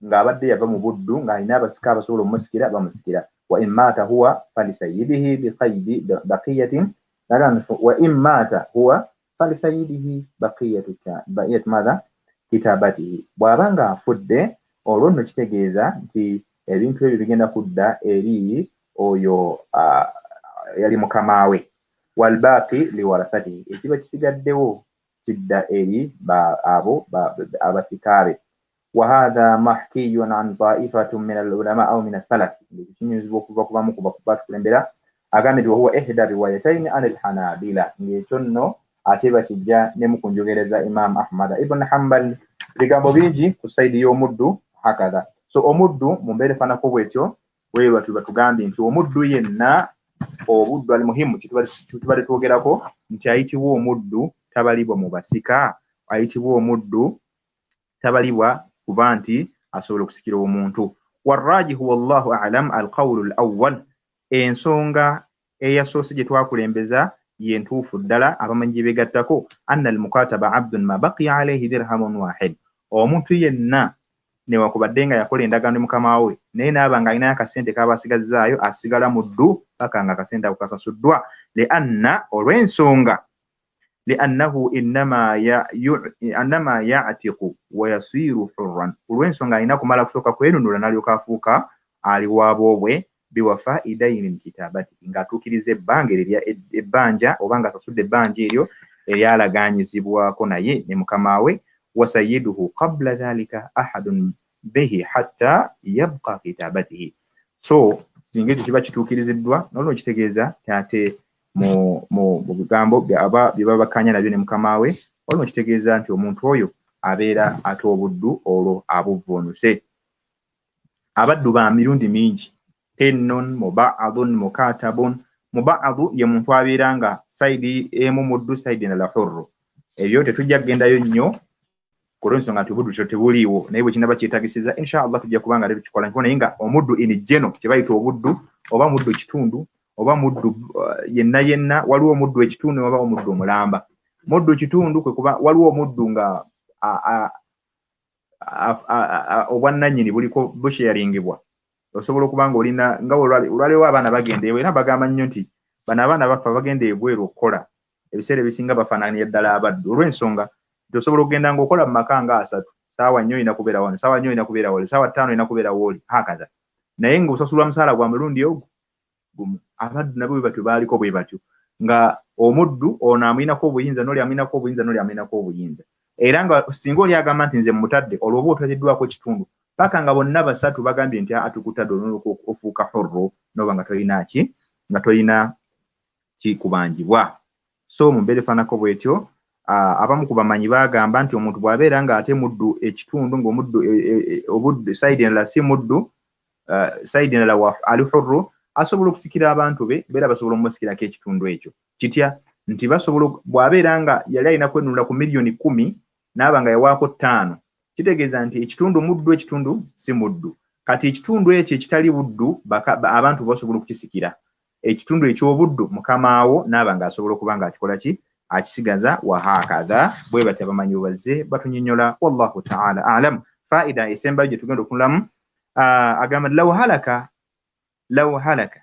ng'abadde yava mu buddu ng'alina abasika abasobola omusikira bamusikira wa in mata huwa falisayidihi biqaydi baqiyatin wa in mata huwa falisayidihi baqiyat madha kitabatihi bw'aba nga afudde olwo nno kitegeeza nti ebintu ebyo bigenda kudda eri oyo yali mukama we walbaqi liwarathatihi ekiba kisigaddewo kidda eri abo abasikabe wa hadha mahkiyun an ta'ifatun min al-ulama aw min as-salaf kinyuzibwa okuva ku bamu ku bakulembera agambe nti wahuwa ihda riwayatayn an al-hanabila ng'ekyo nno ate bakijja ne mu kunjogereza imam ahmad ibn hanbal bigambo bingi ku saidi y'omuddu hakaza so omuddu mu mbeere fanako bwetyo wewe batugambye nti omuddu yenna obuddu ali muhimu kitubale twogerako nti ayitibwa omuddu tabalibwa mu basika ayitibwa omuddu tabalibwa kuba nti asobola okusikira omuntu warrajihu wallahu a'lam alqawlu alawwal ensonga eyasoose gye twakulembeza ye ntuufu ddala abamanyi gye begattako anna almukataba abdun ma baqiya alayhi dirhamun wahid omuntu yenna newakubadde nga yakola endagaano ne mukama we naye naaba nga alinayo akasente kaba asigazaayo asigala muddu paka nga akasente ako kasasuddwa lianna olw'ensonga liannahu innama ya'tiqu wa yasiru hurran olw'ensonga alina kumala kusooka kwenunula n'alyoka afuuka ali waabwe biwafa idaini kitabati ngatuukiriza ebbanja oba nga asasudde ebbanja eryo eryalaganyizibwako naye ne mukama we wasayiduhu qabla dhalika ahadun bihi hatta yabqa kitabatihi. So singa ekyo kiba kituukiriziddwa nolwo kitegeeza ate mu bigambo bye baba bakkanya nabyo ne mukama we olwo kitegeeza nti omuntu oyo abeera ate obuddu olwo abuvvuunuse. Abaddu ba mirundi mingi, hennun, mubaadun, mukatabun. Mubaadu ye muntu abeera nga sayidi emu muddu sayidi endala hurru. Ebyo tetujja kugendayo nnyo kulw'ensonga nti obuddu tebuliiwo, naye bwe kinaba kyetagisiza inshallah tujja kubanga tukikola naye nga omuddu in general kye bayita obuddu oba muddu ekitundu oba muddu yenna waliwo omuddu ekitundu oba omuddu omulamba. Muddu kitundu kwe kuba waliwo omuddu nga obwannannyini buliko busharingibwa. Osobola okuba nga olina nga olwalewo abaana bagenda era bagamba nnyo nti bano abaana bafa bagenda ebweru okukola ebiseera ebisinga bafaananira ddala abaddu olw'ensonga tosobola okugenda ng'okola mu maka nga 3 saawa 4 olina kubeera wano, saawa 4 olina kubeera wali, saawa 5 olina kubeera woli hakaza, naye ng'osasulwa musaala gwa mulundi ogwo gumu. Abaddu nabo bwe batyo baaliko bwe batyo nga omuddu ono amuyinako obuyinza n'oli amuyinako obuyinza n'oli amuyinako obuyinza, era nga singa oli agamba nti nze mutadde olwo oba otaddwako ekitundu paka nga bonna basatu bagambye nti atukutadde ofuuka hurru n'oba nga tolina ki nga tolina kikubanjibwa. So mu mbeera efaanako bwetyo abamu ku bamanyi bagamba nti omuntu bw'abeera nga ate muddu ekitundu ng'omuddu obuddu sayidi endala si muddu sayidi endala wa ali hurru asobola okusikira abantu be beera basobola okumusikirako ekitundu ekyo. Kitya nti basobola bw'abeera nga yali alina kwenunula ku miliyoni 10 n'aba nga yawaako 5, kitegeeza nti ekitundu muddu ekitundu si muddu. Kati ekitundu ekyo ekitali buddu abantu basobola okukisikira. Ekitundu eky'obuddu mukamaawo n'aba nga asobola okuba nga akikola ki akisigaza wahakaza. Bwe batyo abamanyi bazze batunyonnyola. Wallahu ta'ala alam. Faida esembayo gye tugenda okunulamu agamba law halaka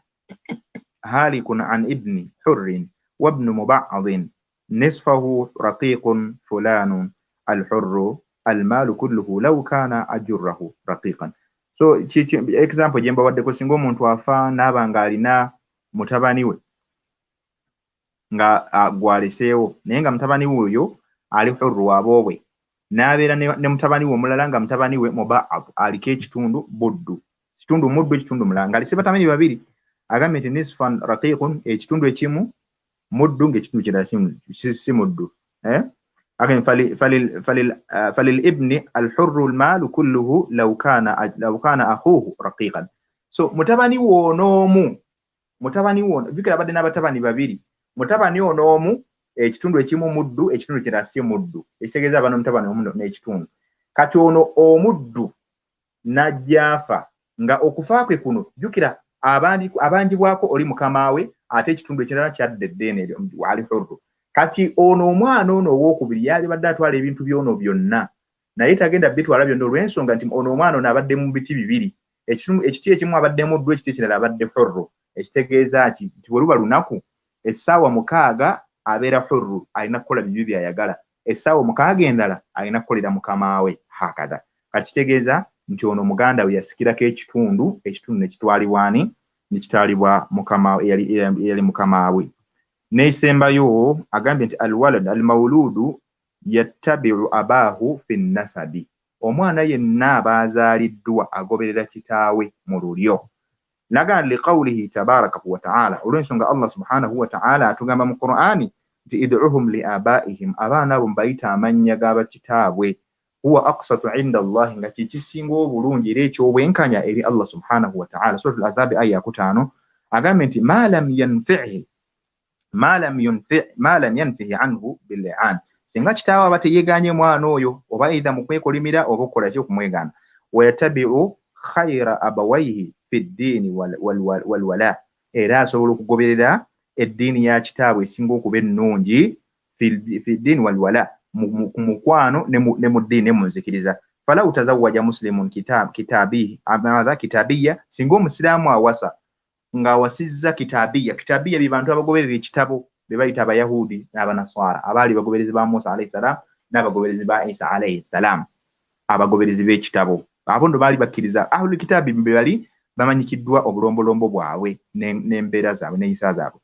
halikun an ibni hurrin wa ibnu muba'adhin nisfahu raqiqun fulanun alhurru almalu kulluhu law kana ajurrahu raqiqan. So example gye mbawaddeko, singa omuntu afa n'aba nga alina mutabani we nga gwaleseewo naye nga mutabani we oyo ali hurru waabwe n'abeera ne mutabani we omulala nga mutabani we muba'ad aliko ekitundu buddu, kitundu muddu ekitundu mulala nga alise batabani babiri, agambye nti nisfan raqiqun ekitundu ekimu muddu ng'ekitundu kirala si muddu. falil ibni alhurru almalu kulluhu law kana akhuhu raqiqan. So mutabani wonoomu bikira abadde n'abatabani babiri, mutabani onoomu ekitundu ekimu muddu ekitundu kirala si muddu, ekitegeeza abana omutabani omu n'ekitundu. Kati ono omuddu n'ajjaafa nga okufa kwe kuno jjukira abanjibwako oli mukama we ate ekitundu ekirala kyadda eddeene ali hurru. Kati ono omwana ono owookubiri yali badde atwala ebintu by'ono byonna naye tagenda bitwala byonna olw'ensonga nti ono omwana ono abadde mu biti bibiri, ekiti ekimu abadde muddu ekiti ekirala abadde hurru. Ekitegeeza nti bwe luba lunaku essaawa 6 abeera hurru alina kukola bibyo by'ayagala, essaawa 6 endala alina kukolera mukama we hakaza. Kati kitegeeza nti ono muganda we yasikirako ekitundu ne kitwalibwa ani ne kitwalibwa mukama eyali mukama we. N'esembayo agambye nti alwalad almawludu yattabi'u abaahu fi nasabi, omwana yenna abazaaliddwa agoberera kitaawe mu lulyo. Nagamba liqawlihi tabaraka wa ta'ala, olw'ensonga Allah subhanahu wa ta'ala atugamba mu Qur'ani nti id'uhum li abaihim, abaana abo mbayita amannya g'abakitaabwe, huwa aqsatu inda Allah, nga kikisinga obulungi era ekyobwenkanya eri Allah subhanahu wa ta'ala. Suratul Ahzab aya 5 agambye nti ma lam yanfihi anhu bil'an, singa kitaawe aba teyeeganye mwana oyo oba either mu kwekolimira oba okukola ki okumwegaana. Wayatabi'u khayra abawayhi fi ddiini walwala, era asobola okugoberera eddiini ya kitaabwe esinga okuba ennungi fi ddiini walwala, mu mukwano ne mu ddiini ne mu nzikiriza. Falau tazawwaja muslimun kitabiya, singa omusiraamu awasa ng'awasizza kitabiya bye bantu abagoberera ekitabo be bayita abayahudi n'abanaswara abaali bagoberezi ba Musa alayhi salam n'abagoberezi ba Isa alayhi salam, abagoberezi b'ekitabo abo ndo baali bakkiriza ahlul kitaabi be bali bamanyikiddwa obulombolombo bwabwe n'embeera zaabwe n'eyisa zaabwe.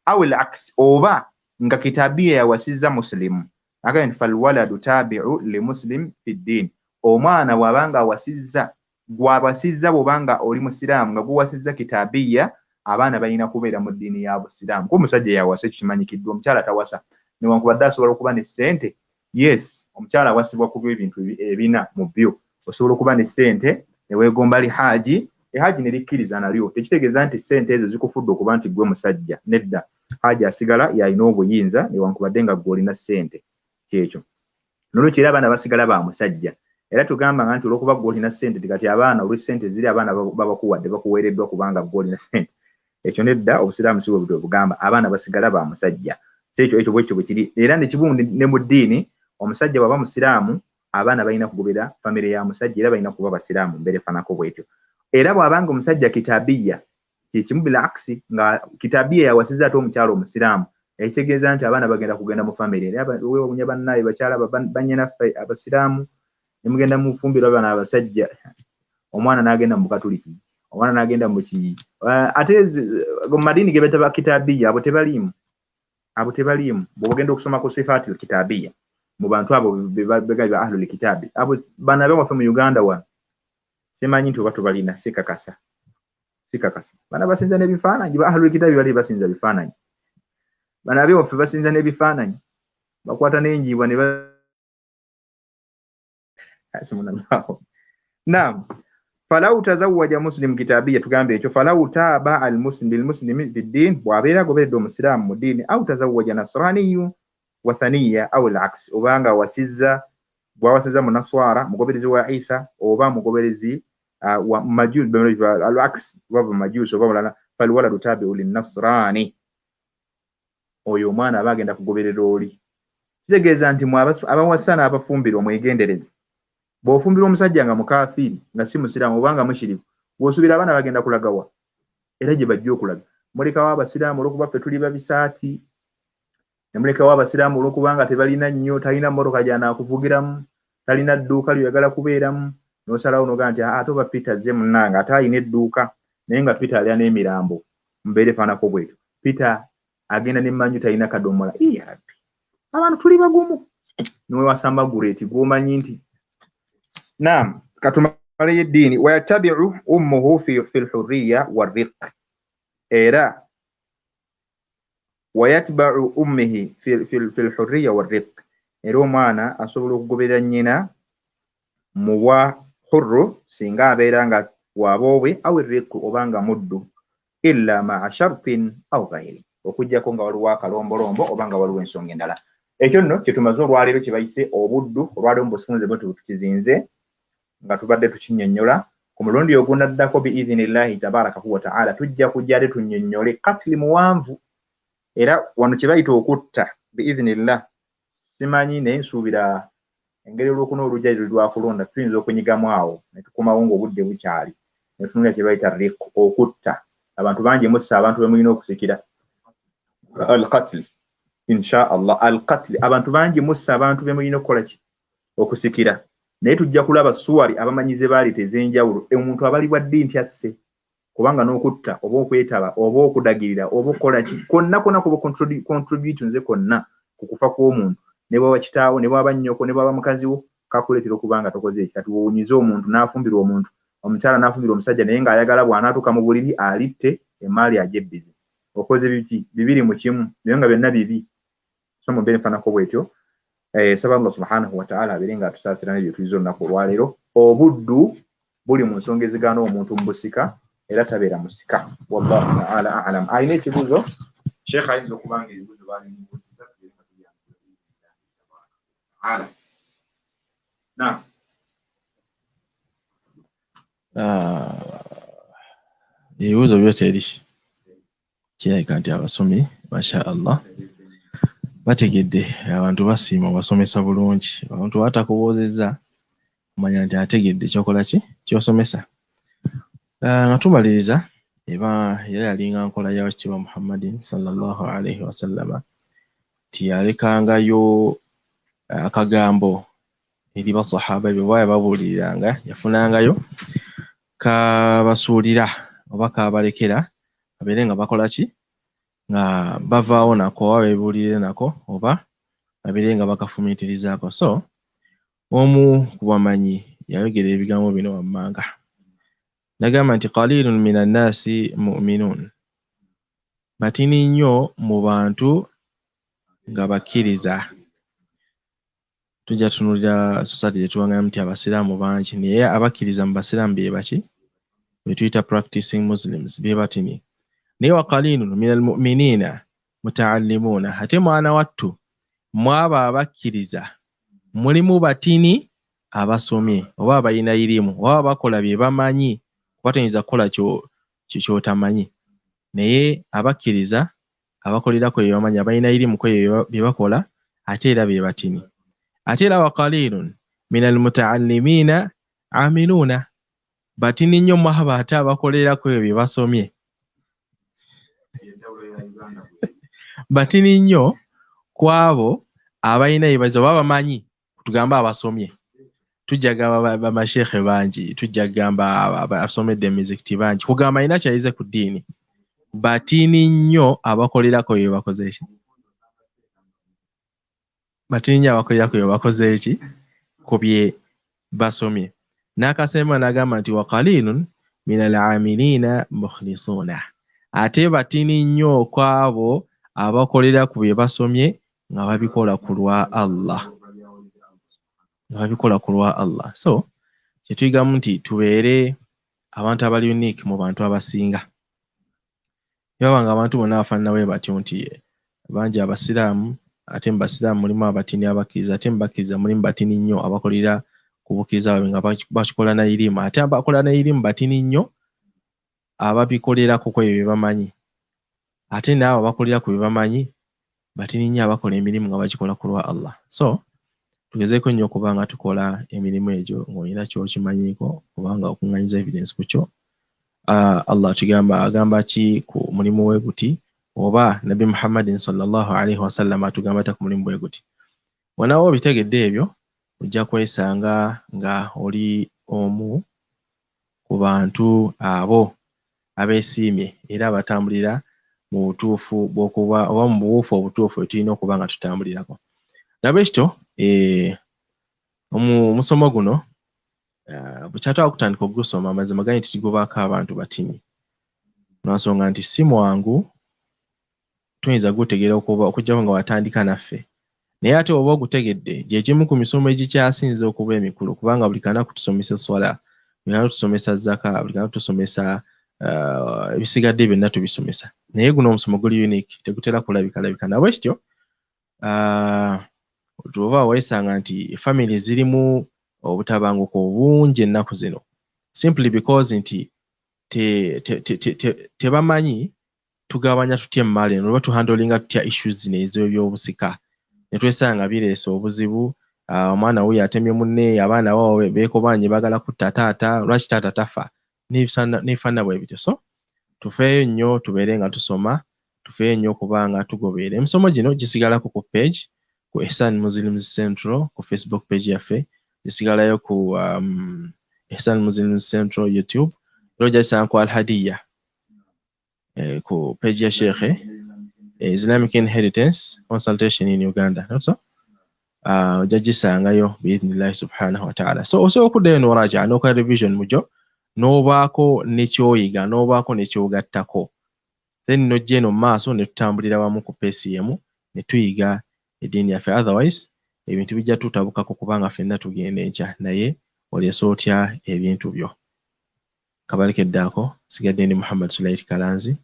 Awil aks, oba nga kitabiya yawasizza muslimu agambye nti falwaladu tabi'u li muslim fi ddiin, omwana bw'abanga gw'awasizza bw'obanga oli musiraamu nga guwasizza kitabiya, abaana balina kubeera mu ddiini ya busiraamu. Ko omusajja yawasa kimanyikiddwa, omukyala tawasa newankubadde asobola okuba ne ssente. Yes, omukyala awasibwa ku ebintu ebina mu byo. Osobola okuba ne ssente ne weegomba li haaji, ehaaji ne likkiriza nalyo. Tekitegeeza nti ssente ezo zikufudde okuba nti gwe musajja. Nedda, haaji asigala yalina obuyinza newankubadde nga gwe olina ssente. Kyekyo nolwekyo era abaana basigala ba musajja. Era tugamba nti olwokuba gwe olina ssente tikati abaana olw'essente ziri abaana babakuwadde bakuweereddwa kubanga gwe olina ssente. Ekyo nedda, obusiraamu si bwe bugamba, abaana basigala ba musajja. Ekyo bwekyo bwe kiri. Era nekibundi ne mu ddiini, omusajja bw'aba musiraamu abaana balina kugobera famire ya musajja era balina kuba basiraamu mbere fanako bwetyo. Era bw'abanga omusajja kitabiya kyekimu bila aksi nga kitabiya yawasiza ate omukyala omusiraamu, ekitegeeza nti abaana bagenda kugenda mu famire. Era weewuunya bannaye bakyala bannyinaffe abasiraamu ne mugenda mu fumbiro bano abasajja, omwana n'agenda mu Katuliki, omwana n'agenda mu ki ate mu madiini ge betaba kitabiya abo tebaliimu. Bw'ogenda okusoma ku sifaatil kitabiya mu bantu abo begaba ahlul kitaabi, abo bana baffe mu Uganda wano simanyi nti oba tubalina, sikakasa. Bana basinza n'ebifaananyi, ba ahlul kitaabi bali basinza bifaananyi. Bana baffe basinza n'ebifaananyi, bakwata n'enjiibwa ne Naam, falau tazawwaja muslim kitabiya, tugambe ekyo falau taaba al muslim bil muslimi fi ddin, bw'abeera goberedde omusiraamu mu ddiini, au tazawwaja nasraniyu wathaniya au al aks, obanga bw'awasizza munaswara mugoberezi wa Isa oba mugoberezi wa majusi al aks wa majusi oba mulala, falwaladu tabi'u lin nasrani, oyo omwana aba agenda kugoberera oli. Kitegeeza nti abawasa n'abafumbirwa mwegendereze. Bw'ofumbirwa omusajja nga mukafiiri nga si musiraamu obanga mushiriku, bw'osuubira abaana bagenda kulagawa era gye bajja okulaga. Mulekawo abasiraamu olw'okuba ffe tuli babisaati, ne mulekawo abasiraamu olw'okuba nga tebalina nnyo, talina mmotoka gy'anaakuvugiramu, talina dduuka ly'oyagala kubeeramu, n'osalawo n'ogaa nti ate oba Peter azze munnange ate alina edduuka naye nga Peter alina n'emirambo, mbeere faanako bwetyo. Peter agenda n'emmanju talina kadomola. Ya Rabbi, abantu tuli bagumu. Niwe wasamba gureeti gw'omanyi nti naam, katumale eddiini. Wayatabi'u ummuhu fi lhurriya warriq, era wayatba'u ummihi fi lhurriya warriq, era omwana asobola okugoberera nnyina mu bwa hurru singa abeera nga waboobwe, aw irriq obanga muddu, illa ma'a shartin aw ghayri, okuggyako nga waliwo akalombolombo obanga waliwo ensonga endala. Ekyo nno kye tumaze olwaleero kye bayise obuddu, olwaleero mbusifunze bwe tukizinze nga tubadde tukinnyonnyola. Ku mulundi ogunaddako biidhinillahi tabaraka wa ta'ala tujja kujja ate tunnyonnyole katili muwanvu, era wano kye bayita okutta biidhinillah. Simanyi naye nsuubira engeri olw'okuna olujjali lwakulonda tuyinza okunyigamu awo ne tukomawo ng'obudde bukyali ne tutunulira kye bayita riq, okutta. Abantu bangi mussa abantu be mulina okusikira al-qatl, insha Allah al-qatl, abantu bangi mussa abantu be mulina okukola ki, okusikira. Naye tujja kulaba suwari abamanyize baali ez'enjawulo, omuntu abalibwa ddi nti asse, kubanga n'okutta oba okwetaba oba okudagirira oba okukola ki, konna kuba contribute nze konna ku kufa kw'omuntu, ne bwaba kitaawo ne bwaba nnyoko ne bwaba mukazi wo, kakuleetera okuba nga tokoze eki. Kati woowunyize omuntu n'afumbirwa omuntu, omukyala n'afumbirwa omusajja naye ng'ayagala bw'anaatuuka mu buliri alitte emaali agyebbize. Okoze bibiri mu kimu, naye nga byonna bibi. So mumbeere nfaanako bwetyo. Saba Allah subhanahu wa ta'ala abeere nga atusaasira n'ebyo tuyiza olunaku olwaleero. Obuddu buli mu nsonga ezigaana omuntu mu busika era tabeera musika. Wallahu ta'ala a'lam. Alina ekibuuzo Sheikh ayinza okuba nga ebibuuzo baalimubuuziza ebibuuzo byo teri, kirabika nti abasomi masha Allah bategedde, abantu basiima basomesa bulungi. Abantu batakubuuzizza omanya nti ategedde kyokola ki, kyosomesa. Nga tumaliriza era yalinga nkola ya Kitiibwa Muhammadin sallallahu alaihi wasallama nti yalekangayo akagambo eri basahaba bye bwaya babuuliriranga, yafunangayo kabasuulira oba kabalekera babeere nga bakola ki nga bavaawo nako oba beebuulire nako oba babeere nga bakafumiitirizaako. So omu ku bamanyi yayogera ebigambo bino wammanga nagamba nti qalilun min annaasi mu'minuun, batini nnyo mu bantu nga bakkiriza. Tujja tutunuulira society gye tuwangamu nti abasiraamu bangi naye abakkiriza mu basiraamu be baki be tuyita practicing Muslims be batini. Naye wa qalilun min almu'miniina muta'allimuuna, ate mwana wattu mwabo abakkiriza mulimu batini abasomye oba abalina irimu oba bakola bye bamanyi, kuba toyinza kukola ky'otamanyi. Naye abakkiriza abakolera ku bye bamanyi, abalina irimu ku bye bakola, ate era be batini. Ate era wa qalilun min almuta'allimiina aamiluuna, batini nnyo mu abo ate abakolera ku bye basomye. Batini nnyo ku abo abalina bye bazi oba bamanyi, tugambe abasomye. Tujja gamba bamasheekhe bangi, tujja gamba abasomedde emizikiti bangi, kugamba alina kyayize ku ddiini. Batini nnyo abakolera ku bye bakoze ki? Batini nnyo abakolera ku bye bakoze ki? Ku bye basomye. N'akasemba n'agamba nti wa qalilun min al-aamiliina mukhlisuuna, ate batini nnyo ku abo abakolera ku bye basomye nga babikola ku lwa Allah. So kyetuyigamu nti tubeere abantu abali unique mu bantu abasinga. Yaba nga abantu bonna bafaanana bwe batyo nti bangi abasiraamu, ate mu basiraamu mulimu abatini abakkiriza, ate mu bakkiriza mulimu batini nnyo abakolera ku bukkiriza bwabwe nga bakikola na irimu, ate abakola na irimu batini nnyo ababikolera ku bye bamanyi, ate n'abo abakolera ku bye bamanyi batini nnyo abakola emirimu nga bagikola ku lwa Allah. So tugezeeko nnyo okuba nga tukola emirimu egyo ng'olina ky'okimanyiiko kubanga okuŋŋanyiza evidence ku kyo. Allah agamba ki ku mulimu we guti, oba Nabbi Muhammadin sallallahu alaihi wasallam atugamba ata ku mulimu bwe guti. Wanawo obitegedde ebyo ojja kwesanga nga oli omu ku bantu abo abeesiimye era abatambulira mu butuufu bw'okuba oba mu buwuufu obutuufu bwe tulina okuba nga tutambulirako. Nabwekityo omusomo guno bukyatwala kutandika okugusoma amazima gani tigubaako abantu batini, lwansonga nti si mwangu tuyinza gutegeera okuggyako nga watandika naffe, naye ate oba ogutegedde gye kimu ku misomo egikyasinze okuba emikulu, kubanga buli kanaku tusomesa swala, buli kanaku tusomesa zaka, buli kanaku tusomesa ebisigadde byonna tubisomesa, naye guno omusomo guli unique, tegutera kulabika. Nabwekityo oba weesanga nti family zirimu obutabanguko obungi ennaku zino simply because nti tebamanyi tugabanya tutya emmali eno oba tuhandolinga tutya issues zino ez'ebyobusika, ne twesanga bireese obuzibu. Omwana wuyo atemye munne, abaana babo beekobanye baagala kutta taata, lwaki taata tafa, n'ebifaanana bwe bityo. So tufeeyo nnyo tubeere nga tusoma, tufeeyo nnyo okuba nga tugoberera emisomo gino. Gisigalako ku page ku Ihsan Muslims Central ku Facebook page yaffe, gisigalayo ku Ihsan Muslims Central YouTube, gisanga ku Al-Hadiya ku page ya Sheikh Islamic Inheritance Consultation in Uganda. So ojja gisangayo biidhnillahi subhanahu wa ta'ala. So osobola okuddayo n'oraja n'okola revision mugyo, n'obaako ne kyoyiga, n'obaako ne kyogattako, then n'ojja eno mu maaso ne tutambulira wamu ku peesi yemu ne tuyiga eddiini yaffe. Otherwise ebintu bijja tutabukako kubanga ffenna tugenda enkya, naye oleese otya ebintu byo. Kabalekedde ako, sigadde ndi Muhammad Sulaiti Kalanzi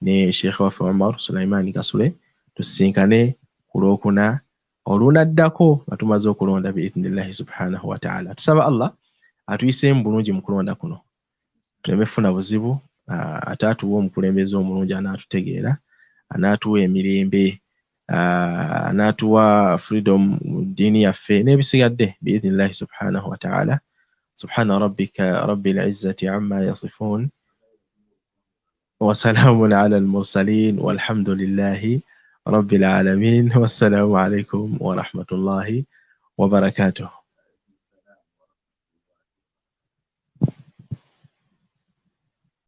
ne Sheikh waffe Omar Sulaiman Kasule, tusisinkane ku Lwokuna olunaddako nga tumaze okulonda biidhnillahi subhanahu wa ta'ala. Tusaba Allah atuyiseemu bulungi mu kulonda kuno, tuleme kufuna buzibu, ate atuwe omukulembeze omulungi anaatutegeera, anaatuwa emirembe, anaatuwa freedom mu ddiini yaffe n'ebisigadde biidhnillahi subhanahu wa ta'ala. Subhana rabbika rabbil izzati amma yasifun wa salamun ala al-mursalin walhamdulillahi rabbil alamin. Wassalamu alaikum wa rahmatullahi wa barakatuh.